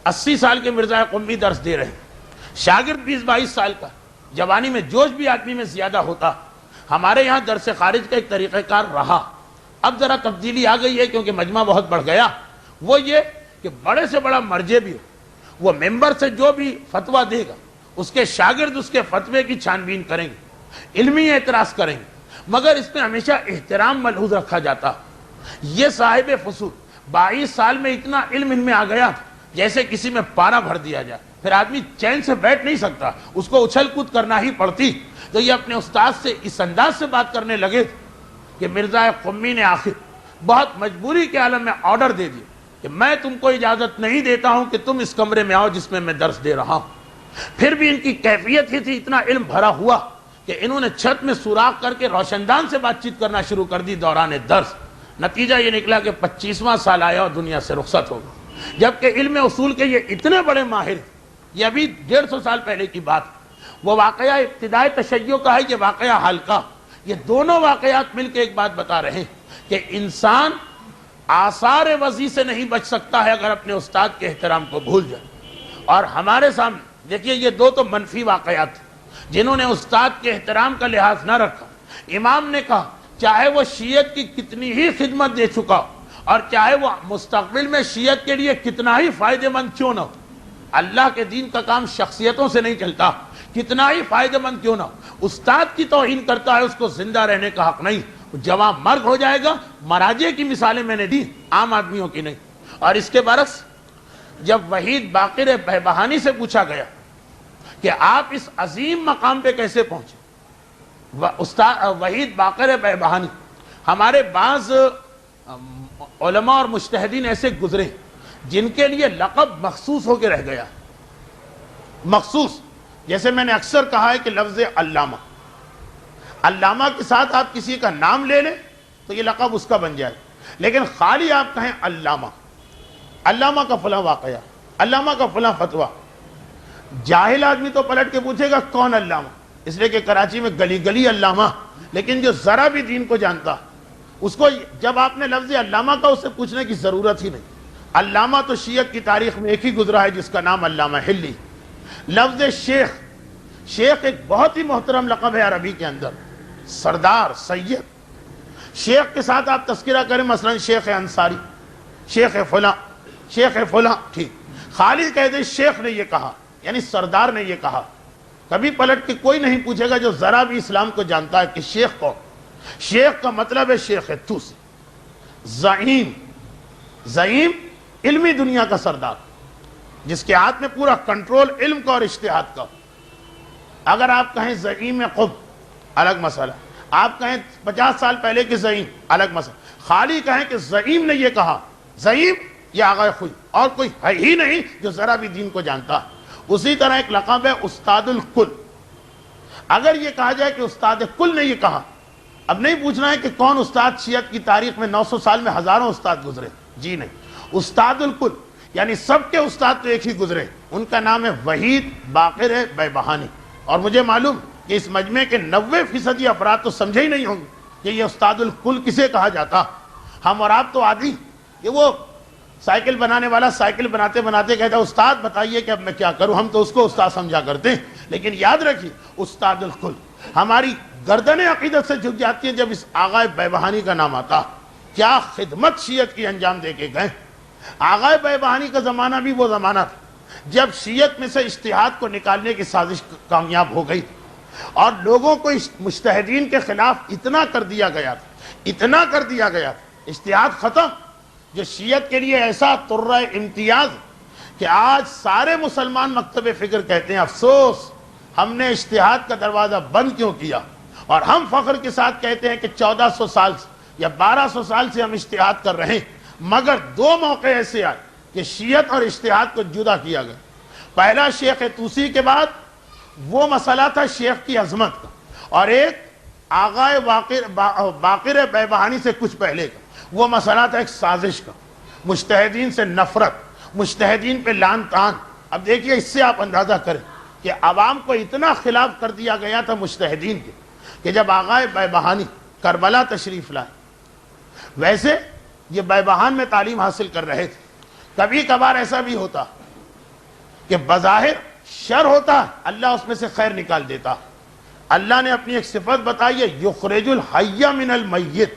80 سال کے مرزا قمی درس دے رہے ہیں، شاگرد 20-22 سال کا، جوانی میں جوش بھی آدمی میں زیادہ ہوتا۔ ہمارے یہاں درس خارج کا ایک طریقہ کار رہا، اب ذرا تبدیلی آ گئی ہے کیونکہ مجمع بہت بڑھ گیا، وہ یہ کہ بڑے سے بڑا مرجع بھی ہو، وہ ممبر سے جو بھی فتویٰ دے گا اس کے شاگرد اس کے فتوے کی چھان بین کریں گے، علمی اعتراض کریں گے، مگر اس میں ہمیشہ احترام ملحوظ رکھا جاتا۔ یہ صاحب فصول 22 سال میں اتنا علم ان میں آ گیا جیسے کسی میں پارا بھر دیا جائے، پھر آدمی چین سے بیٹھ نہیں سکتا، اس کو اچھل کود کرنا ہی پڑتی۔ تو یہ اپنے استاد سے اس انداز سے بات کرنے لگے کہ مرزا قمی نے آخر بہت مجبوری کے عالم میں آرڈر دے دیا کہ میں تم کو اجازت نہیں دیتا ہوں کہ تم اس کمرے میں آؤ جس میں میں درس دے رہا ہوں۔ پھر بھی ان کی کیفیت ہی تھی، اتنا علم بھرا ہوا کہ انہوں نے چھت میں سوراخ کر کے روشندان سے بات چیت کرنا شروع کر دی دوران درس. نتیجہ یہ نکلا کہ 25واں سال آیا اور دنیا سے رخصت ہو گئی. جبکہ علم اصول کے یہ اتنے بڑے ماہر، یہ ابھی 150 سال پہلے کی بات. وہ واقعہ ابتدائے تشیع کا ہے، یہ واقعہ حال کا. یہ دونوں واقعات مل کے ایک بات بتا رہے ہیں کہ انسان آثار وضع سے نہیں بچ سکتا ہے اگر اپنے استاد کے احترام کو بھول جائے. اور ہمارے سامنے دیکھیے یہ دو تو منفی واقعات ہیں. جنہوں نے استاد کے احترام کا لحاظ نہ رکھا، امام نے کہا چاہے وہ شیعت کی کتنی ہی خدمت دے چکا اور چاہے وہ مستقبل میں شیعت کے لیے کتنا ہی فائدہ مند کیوں نہ ہو، اللہ کے دین کا کام شخصیتوں سے نہیں چلتا، کتنا ہی فائدہ مند کیوں نہ ہو. استاد کی توہین کرتا ہے، اس کو زندہ رہنے کا حق نہیں، جواں مرگ ہو جائے گا. مراجع کی مثالیں میں نے دی، عام آدمیوں کی نہیں. اور اس کے برعکس جب وحید باقر بہبہانی سے پوچھا گیا کہ آپ اس عظیم مقام پہ کیسے پہنچے، استاد وحید باقر بہبہانی، ہمارے بعض علماء اور مجتہدین ایسے گزرے جن کے لیے لقب مخصوص ہو کے رہ گیا. مخصوص، جیسے میں نے اکثر کہا ہے کہ لفظ علامہ، علامہ کے ساتھ آپ کسی کا نام لے لیں تو یہ لقب اس کا بن جائے. لیکن خالی آپ کہیں علامہ، علامہ کا فلاں واقعہ، علامہ کا فلاں فتویٰ، جاہل آدمی تو پلٹ کے پوچھے گا کون علامہ، اس لیے کہ کراچی میں گلی گلی علامہ. لیکن جو ذرا بھی دین کو جانتا اس کو جب آپ نے لفظ علامہ کا اس سے پوچھنے کی ضرورت ہی نہیں. علامہ تو شیعت کی تاریخ میں ایک ہی گزرا ہے جس کا نام علامہ حلی. لفظ شیخ، شیخ ایک بہت ہی محترم لقب ہے عربی کے اندر، سردار، سید. شیخ کے ساتھ آپ تذکرہ کریں، مثلا شیخ انصاری، شیخ فلاں، شیخ فلاں، ٹھیک. خالی کہہ دے شیخ نے یہ کہا، یعنی سردار نے یہ کہا. کبھی پلٹ کے کوئی نہیں پوچھے گا جو ذرا بھی اسلام کو جانتا ہے کہ شیخ کون. شیخ کا مطلب ہے شیخ توسی، زعیم. زعیم علمی دنیا کا سردار، جس کے ہاتھ میں پورا کنٹرول علم کا اور اجتہاد کا. اگر آپ کہیں زعیم قطب، الگ مسئلہ. آپ کہیں 50 سال پہلے کے زعیم، الگ مسئلہ. خالی کہیں کہ زعیم نے یہ کہا، زعیم یہ آغا خوئی، اور کوئی ہے ہی نہیں جو ذرا بھی دین کو جانتا. اسی طرح ایک لقب ہے استاد الکل. اگر یہ کہا جائے کہ استاد کل نے یہ کہا، اب نہیں پوچھنا ہے کہ کون استاد شیعت کی تاریخ میں 900 سال میں ہزاروں استاد گزرے، جی نہیں. استاد الکل یعنی سب کے استاد تو ایک ہی گزرے، ان کا نام ہے وحید باقر بہبہانی. اور مجھے معلوم کہ اس مجمع کے 90% افراد تو سمجھے ہی نہیں ہوں گے کہ یہ استاد الکل کسے کہا جاتا. ہم اور آپ تو عادی کہ وہ سائیکل بنانے والا سائیکل بناتے بناتے کہتا استاد بتائیے کہ اب میں کیا کروں، ہم تو اس کو استاد سمجھا کرتے ہیں. لیکن یاد رکھیے استاد الکل، ہماری گردنیں عقیدت سے جھک جاتی ہیں جب اس آغا بہبہانی کا نام آتا. کیا خدمت شیعت کی انجام دے کے گئے. آغا بہبہانی کا زمانہ بھی وہ زمانہ تھا جب شیعت میں سے اجتہاد کو نکالنے کی سازش کامیاب ہو گئی اور لوگوں کو مجتہدین کے خلاف اتنا کر دیا گیا تھا، اتنا کر دیا گیا تھا، اجتہاد ختم. جو شیعت کے لیے ایسا ترہ امتیاز کہ آج سارے مسلمان مکتب فکر کہتے ہیں افسوس ہم نے اجتہاد کا دروازہ بند کیوں کیا. اور ہم فخر کے ساتھ کہتے ہیں کہ 1400 سال سے یا 1200 سال سے ہم اجتہاد کر رہے ہیں، مگر 2 موقع ایسے آئے کہ شیعت اور اجتہاد کو جدا کیا گیا. پہلا شیخ توسی کے بعد وہ مسئلہ تھا شیخ کی عظمت کا، اور ایک آغا باقر بہبہانی سے کچھ پہلے کا وہ مسئلہ تھا ایک سازش کا، مجتہدین سے نفرت، مجتہدین پہ لان تان. اب دیکھیے اس سے آپ اندازہ کریں کہ عوام کو اتنا خلاف کر دیا گیا تھا مجتہدین کے کہ جب آغا بہبہانی کربلا تشریف لائے، ویسے یہ بہبہان میں تعلیم حاصل کر رہے تھے. کبھی کبھار ایسا بھی ہوتا کہ بظاہر شر ہوتا، اللہ اس میں سے خیر نکال دیتا. اللہ نے اپنی ایک صفت بتائی ہے، یخرج الحی من المیت،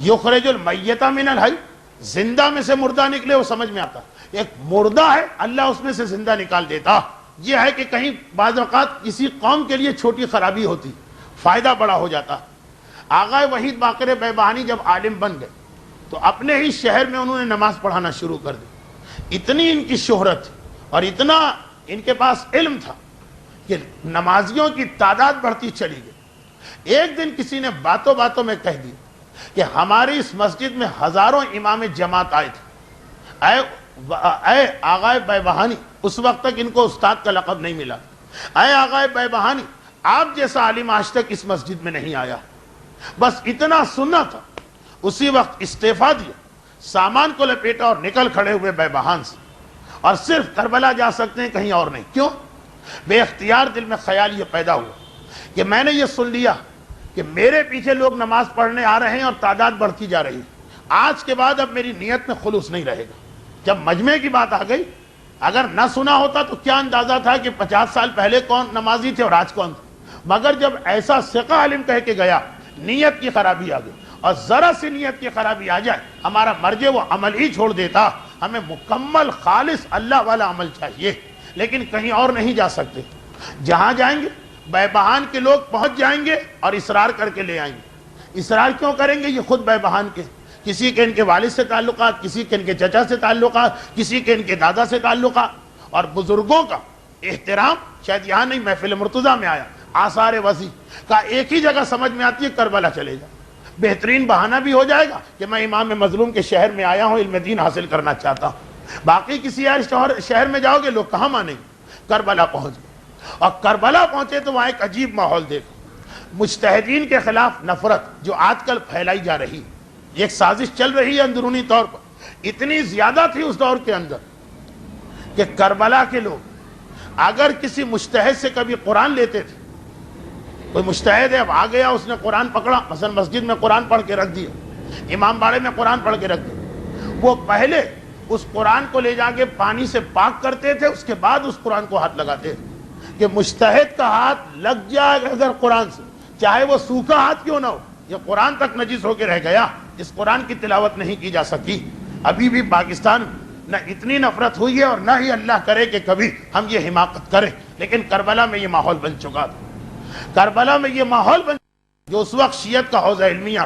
یخرج المیت من الحی، زندہ میں سے مردہ نکلے وہ سمجھ میں آتا. ایک مردہ ہے اللہ اس میں سے زندہ نکال دیتا. یہ ہے کہ کہیں بعض اوقات کسی قوم کے لیے چھوٹی خرابی ہوتی، فائدہ بڑا ہو جاتا. آغا وحید باقر بہبہانی جب عالم بن گئے تو اپنے ہی شہر میں انہوں نے نماز پڑھانا شروع کر دی. اتنی ان کی شہرت اور اتنا ان کے پاس علم تھا کہ نمازیوں کی تعداد بڑھتی چلی گئی. ایک دن کسی نے باتوں باتوں میں کہہ دیا کہ ہماری اس مسجد میں ہزاروں امام جماعت آئے تھے. اے آغا بہبہانی، اس وقت تک ان کو استاد کا لقب نہیں ملا. اے آغا بہبہانی، آپ جیسا عالم آج تک اس مسجد میں نہیں آیا. بس اتنا سننا تھا. اسی وقت استعفیٰ دیا, سامان کو لپیٹا اور نکل کھڑے ہوئے بے بہان سے, اور صرف کربلا جا سکتے ہیں, کہیں اور نہیں. کیوں؟ بے اختیار دل میں خیال یہ پیدا ہوا کہ میں نے یہ سن لیا کہ میرے پیچھے لوگ نماز پڑھنے آ رہے ہیں اور تعداد بڑھتی جا رہی ہے. آج کے بعد اب میری نیت میں خلوص نہیں رہے گا. جب مجمع کی بات آ گئی, اگر نہ سنا ہوتا تو کیا اندازہ تھا کہ 50 سال پہلے کون نمازی تھے اور آج کون تھے. مگر جب ایسا ثقہ عالم کہہ کے گیا, نیت کی خرابی آ گئی. اور ذرا سی نیت کی خرابی آ جائے, ہمارا مرجع وہ عمل ہی چھوڑ دیتا. ہمیں مکمل خالص اللہ والا عمل چاہیے, لیکن کہیں اور نہیں جا سکتے. جہاں جائیں گے بے بہان کے لوگ پہنچ جائیں گے اور اصرار کر کے لے آئیں گے. اصرار کیوں کریں گے؟ یہ خود بے بہان کے, کسی کے ان کے والد سے تعلقات, کسی کے ان کے چچا سے تعلقات, کسی کے ان کے دادا سے تعلقات. اور بزرگوں کا احترام شاید یہاں نہیں, محفل مرتضیٰ میں آیا, آثار وضع کا ایک ہی جگہ سمجھ میں آتی ہے, کربلا چلے جا. بہترین بہانہ بھی ہو جائے گا کہ میں امام مظلوم کے شہر میں آیا ہوں, علم دین حاصل کرنا چاہتا ہوں. باقی کسی اور شہر میں جاؤ گے, لوگ کہاں مانیں گے؟ کربلا پہنچ گئے, اور کربلا پہنچے تو وہاں ایک عجیب ماحول دیکھو. مجتہدین کے خلاف نفرت جو آج کل پھیلائی جا رہی, یہ ایک سازش چل رہی ہے اندرونی طور پر. اتنی زیادہ تھی اس دور کے اندر کہ کربلا کے لوگ اگر کسی مجتہد سے کبھی قرآن لیتے تھے, کوئی مجتہد ہے اب آ گیا, اس نے قرآن پکڑا, مثلا مسجد میں قرآن پڑھ کے رکھ دیا, امام باڑے میں قرآن پڑھ کے رکھ دیا, وہ پہلے اس قرآن کو لے جا کے پانی سے پاک کرتے تھے, اس کے بعد اس قرآن کو ہاتھ لگاتے تھے کہ مجتہد کا ہاتھ لگ جائے اگر قرآن سے, چاہے وہ سوکھا ہاتھ کیوں نہ ہو, یہ قرآن تک نجس ہو کے رہ گیا, اس قرآن کی تلاوت نہیں کی جا سکی. ابھی بھی پاکستان نہ اتنی نفرت ہوئی ہے اور نہ ہی اللہ کرے کہ کبھی ہم یہ حماقت کریں, لیکن کربلا میں یہ ماحول بن چکا تھا. کربلا میں یہ ماحول بن جو اس وقت شیعت کا حوزہ علمیہ,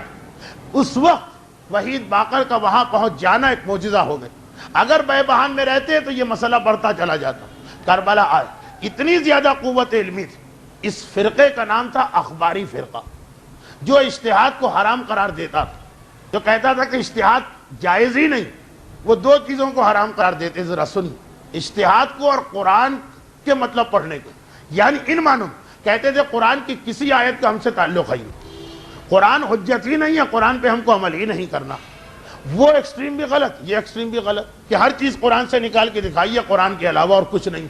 اس وقت وحید باقر کا وہاں پہنچ جانا ایک معجزہ ہو گئے. اگر بے بہان میں رہتے تو یہ مسئلہ بڑھتا چلا جاتا. کربلا آئے, اتنی زیادہ قوت علمی تھی. اس فرقے کا نام تھا اخباری فرقہ, جو اجتہاد کو حرام قرار دیتا تھا, جو کہتا تھا کہ اجتہاد جائز ہی نہیں. وہ دو چیزوں کو حرام قرار دیتے, ذرا سنیے, اجتہاد کو اور قرآن کے مطلب پڑھنے کو. یعنی ان معنوں کہتے تھے قرآن کی کسی آیت کا ہم سے تعلق ہے, قرآن حجت ہی نہیں ہے, قرآن پہ ہم کو عمل ہی نہیں کرنا. وہ ایکسٹریم بھی غلط, یہ ایکسٹریم بھی غلط کہ ہر چیز قرآن سے نکال کے دکھائیے, قرآن کے علاوہ اور کچھ نہیں.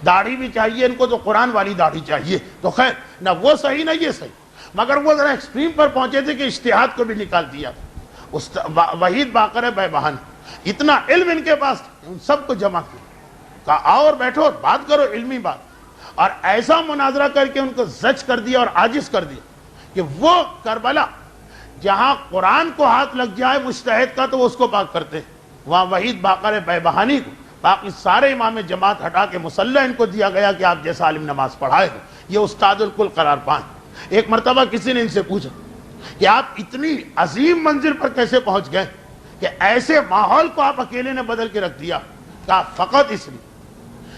داڑھی بھی چاہیے ان کو تو قرآن والی داڑھی چاہیے, تو خیر نہ وہ صحیح نہ یہ صحیح. مگر وہ ذرا ایکسٹریم پر پہنچے تھے کہ اجتہاد کو بھی نکال دیا. وحید باقر بے بہان, اتنا علم ان کے پاس, ان سب کو جمع کیا, کہا آؤ اور بیٹھو بات کرو, علمی بات. اور ایسا مناظرہ کر کے ان کو زج کر دیا اور عاجز کر دیا کہ وہ کربلا جہاں قرآن کو ہاتھ لگ جائے مجتہد کا تو وہ اس کو پاک کرتے, وہاں وحید باقر بے بہانی کو باقی سارے امام جماعت ہٹا کے مسلح ان کو دیا گیا کہ آپ جیسا عالم نماز پڑھائے گا, یہ استاد الکل قرار پائیں. ایک مرتبہ کسی نے ان سے پوچھا کہ آپ اتنی عظیم منزل پر کیسے پہنچ گئے کہ ایسے ماحول کو آپ اکیلے نے بدل کے رکھ دیا. کہا فقط اس لیے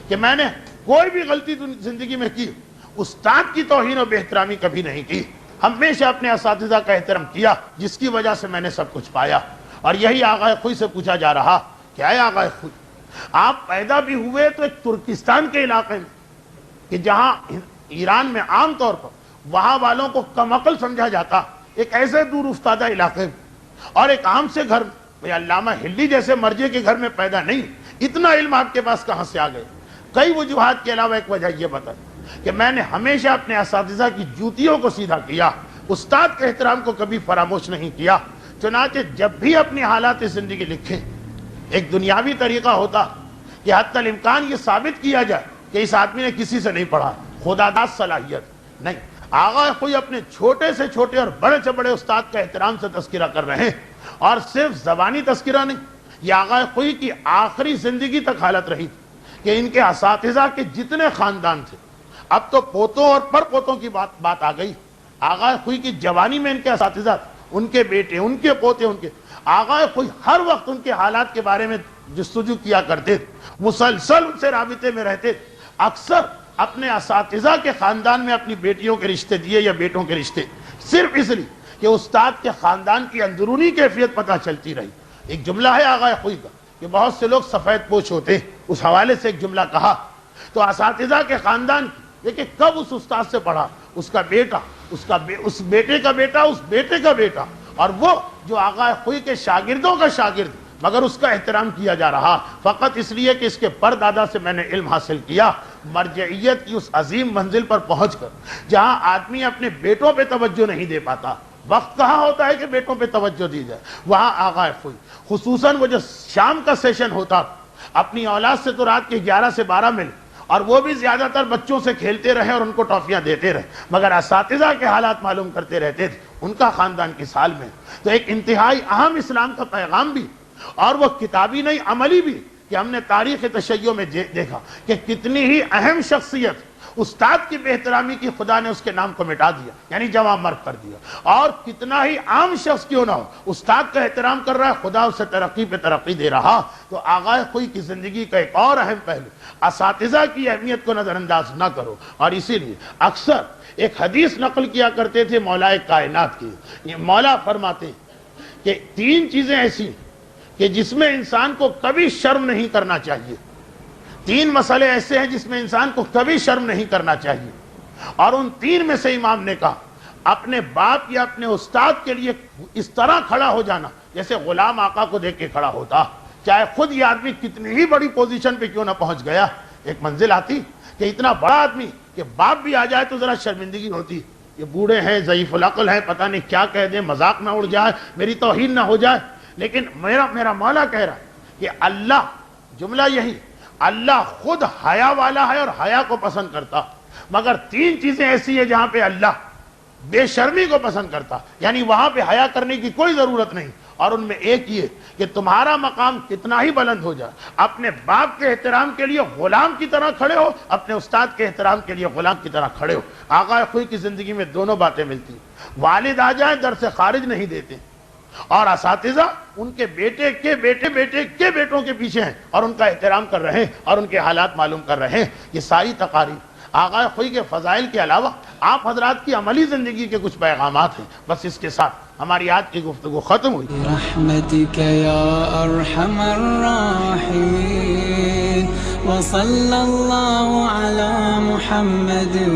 کہ میں نے کوئی بھی غلطی زندگی میں کی, استاد کی توہین و بے احترامی کبھی نہیں کی, ہمیشہ اپنے اساتذہ کا احترام کیا, جس کی وجہ سے میں نے سب کچھ پایا. اور یہی آغا خوئی سے پوچھا جا رہا کہ اے آغا خوئی, آپ پیدا بھی ہوئے تو ایک ترکستان کے علاقے میں کہ جہاں ایران میں عام طور پر وہاں والوں کو کم عقل سمجھا جاتا, ایک ایسے دور افتادہ علاقے میں اور ایک عام سے گھر میں, علامہ ہلی جیسے مرجع کے گھر میں پیدا نہیں, اتنا علم آپ کے پاس کہاں سے آ گئے؟ کئی وجوہات کے علاوہ ایک وجہ یہ بتا کہ میں نے ہمیشہ اپنے اساتذہ کی جوتیوں کو سیدھا کیا, استاد کے احترام کو کبھی فراموش نہیں کیا. چنانچہ جب بھی اپنی حالات زندگی لکھیں, ایک دنیاوی طریقہ ہوتا کہ حتی الامکان یہ ثابت کیا جائے کہ اس آدمی نے کسی سے نہیں پڑھا, خداداد صلاحیت نہیں. آغا کوئی اپنے چھوٹے سے چھوٹے اور بڑے سے بڑے استاد کا احترام سے تذکرہ کر رہے ہیں, اور صرف زبانی تذکرہ نہیں, یہ آغا کوئی کی آخری زندگی تک حالت رہی تھی کہ ان کے اساتذہ کے جتنے خاندان تھے, اب تو پوتوں اور پر پوتوں کی بات آ گئی. آغا خوئی کی جوانی میں ان کے اساتذہ, ان کے بیٹے, ان کے پوتے, ان کے آغا خوئی ہر وقت ان کے حالات کے بارے میں جستجو کیا کرتے تھے, مسلسل ان سے رابطے میں رہتے تھے. اکثر اپنے اساتذہ کے خاندان میں اپنی بیٹیوں کے رشتے دیے یا بیٹوں کے رشتے, صرف اس لیے کہ استاد کے خاندان کی اندرونی کیفیت پتہ چلتی رہی. ایک جملہ ہے آغا خوئی کا کہ بہت سے لوگ سفید پوش ہوتے, اس حوالے سے ایک جملہ کہا تو اساتذہ کے خاندان دیکھیں کب اس استاد سے پڑھا، اس کا بیٹا، اس بیٹے کا بیٹا، اس بیٹے کا بیٹا، اور وہ جو آقا خوئی کے شاگردوں کا شاگرد، مگر اس کا احترام کیا جا رہا فقط اس لیے کہ اس کے پردادا سے میں نے علم حاصل کیا۔ مرجعیت کی اس عظیم منزل پر پہنچ کر جہاں آدمی اپنے بیٹوں پہ توجہ نہیں دے پاتا، وقت کہاں ہوتا ہے کہ بیٹوں پہ توجہ دی جائے، وہاں آقا خوئی خصوصاً وہ جو شام کا سیشن ہوتا، اپنی اولاد سے تو رات کے 11 سے 12 مل، اور وہ بھی زیادہ تر بچوں سے کھیلتے رہے اور ان کو ٹافیاں دیتے رہے، مگر اساتذہ کے حالات معلوم کرتے رہتے تھے ان کا خاندان کی سال میں۔ تو ایک انتہائی اہم اسلام کا پیغام بھی، اور وہ کتابی نہیں عملی بھی، کہ ہم نے تاریخ تشیع میں دیکھا کہ کتنی ہی اہم شخصیت استاد کی بے احترامی کی خدا نے اس کے نام کو مٹا دیا، یعنی جواب مرگ کر دیا، اور کتنا ہی عام شخص کیوں نہ ہو استاد کا احترام کر رہا ہے، خدا اسے ترقی پہ ترقی دے رہا۔ تو آقا خوئی کی زندگی کا ایک اور اہم پہلو، اساتذہ کی اہمیت کو نظر انداز نہ کرو، اور اسی لیے اکثر ایک حدیث نقل کیا کرتے تھے مولا کائنات کی، یہ مولا فرماتے ہیں کہ 3 چیزیں ایسی کہ جس میں انسان کو کبھی شرم نہیں کرنا چاہیے، 3 مسئلے ایسے ہیں جس میں انسان کو کبھی شرم نہیں کرنا چاہیے، اور ان 3 میں سے امام نے کہا اپنے باپ یا اپنے استاد کے لیے اس طرح کھڑا ہو جانا جیسے غلام آقا کو دیکھ کے کھڑا ہوتا، چاہے خود یہ آدمی کتنی ہی بڑی پوزیشن پہ کیوں نہ پہنچ گیا۔ ایک منزل آتی کہ اتنا بڑا آدمی کہ باپ بھی آ جائے تو ذرا شرمندگی ہوتی، یہ بوڑھے ہیں، ضعیف العقل ہیں، پتہ نہیں کیا کہہ دیں، مذاق نہ اڑ جائے، میری توہین نہ ہو جائے، لیکن میرا مولا کہہ رہا ہے کہ اللہ، جملہ یہی، اللہ خود حیا والا ہے اور حیا کو پسند کرتا، مگر 3 چیزیں ایسی ہیں جہاں پہ اللہ بے شرمی کو پسند کرتا، یعنی وہاں پہ حیا کرنے کی کوئی ضرورت نہیں، اور ان میں ایک یہ کہ تمہارا مقام کتنا ہی بلند ہو جائے، اپنے باپ کے احترام کے لیے غلام کی طرح کھڑے ہو، اپنے استاد کے احترام کے لیے غلام کی طرح کھڑے ہو۔ آقا خوئی کی زندگی میں دونوں باتیں ملتی، والد آ جائیں در سے خارج نہیں دیتے، اور اساتذہ ان کے بیٹے کے بیٹے بیٹے کے بیٹوں کے پیچھے ہیں اور ان کا احترام کر رہے ہیں اور ان کے حالات معلوم کر رہے ہیں۔ یہ ساری تقاریر آقا خوئی کے فضائل کے علاوہ آپ حضرات کی عملی زندگی کے کچھ پیغامات ہیں۔ بس اس کے ساتھ ہماری آج کی گفتگو ختم ہوئی۔ برحمتک یا ارحم الراحمین وصلی اللہ علی محمد و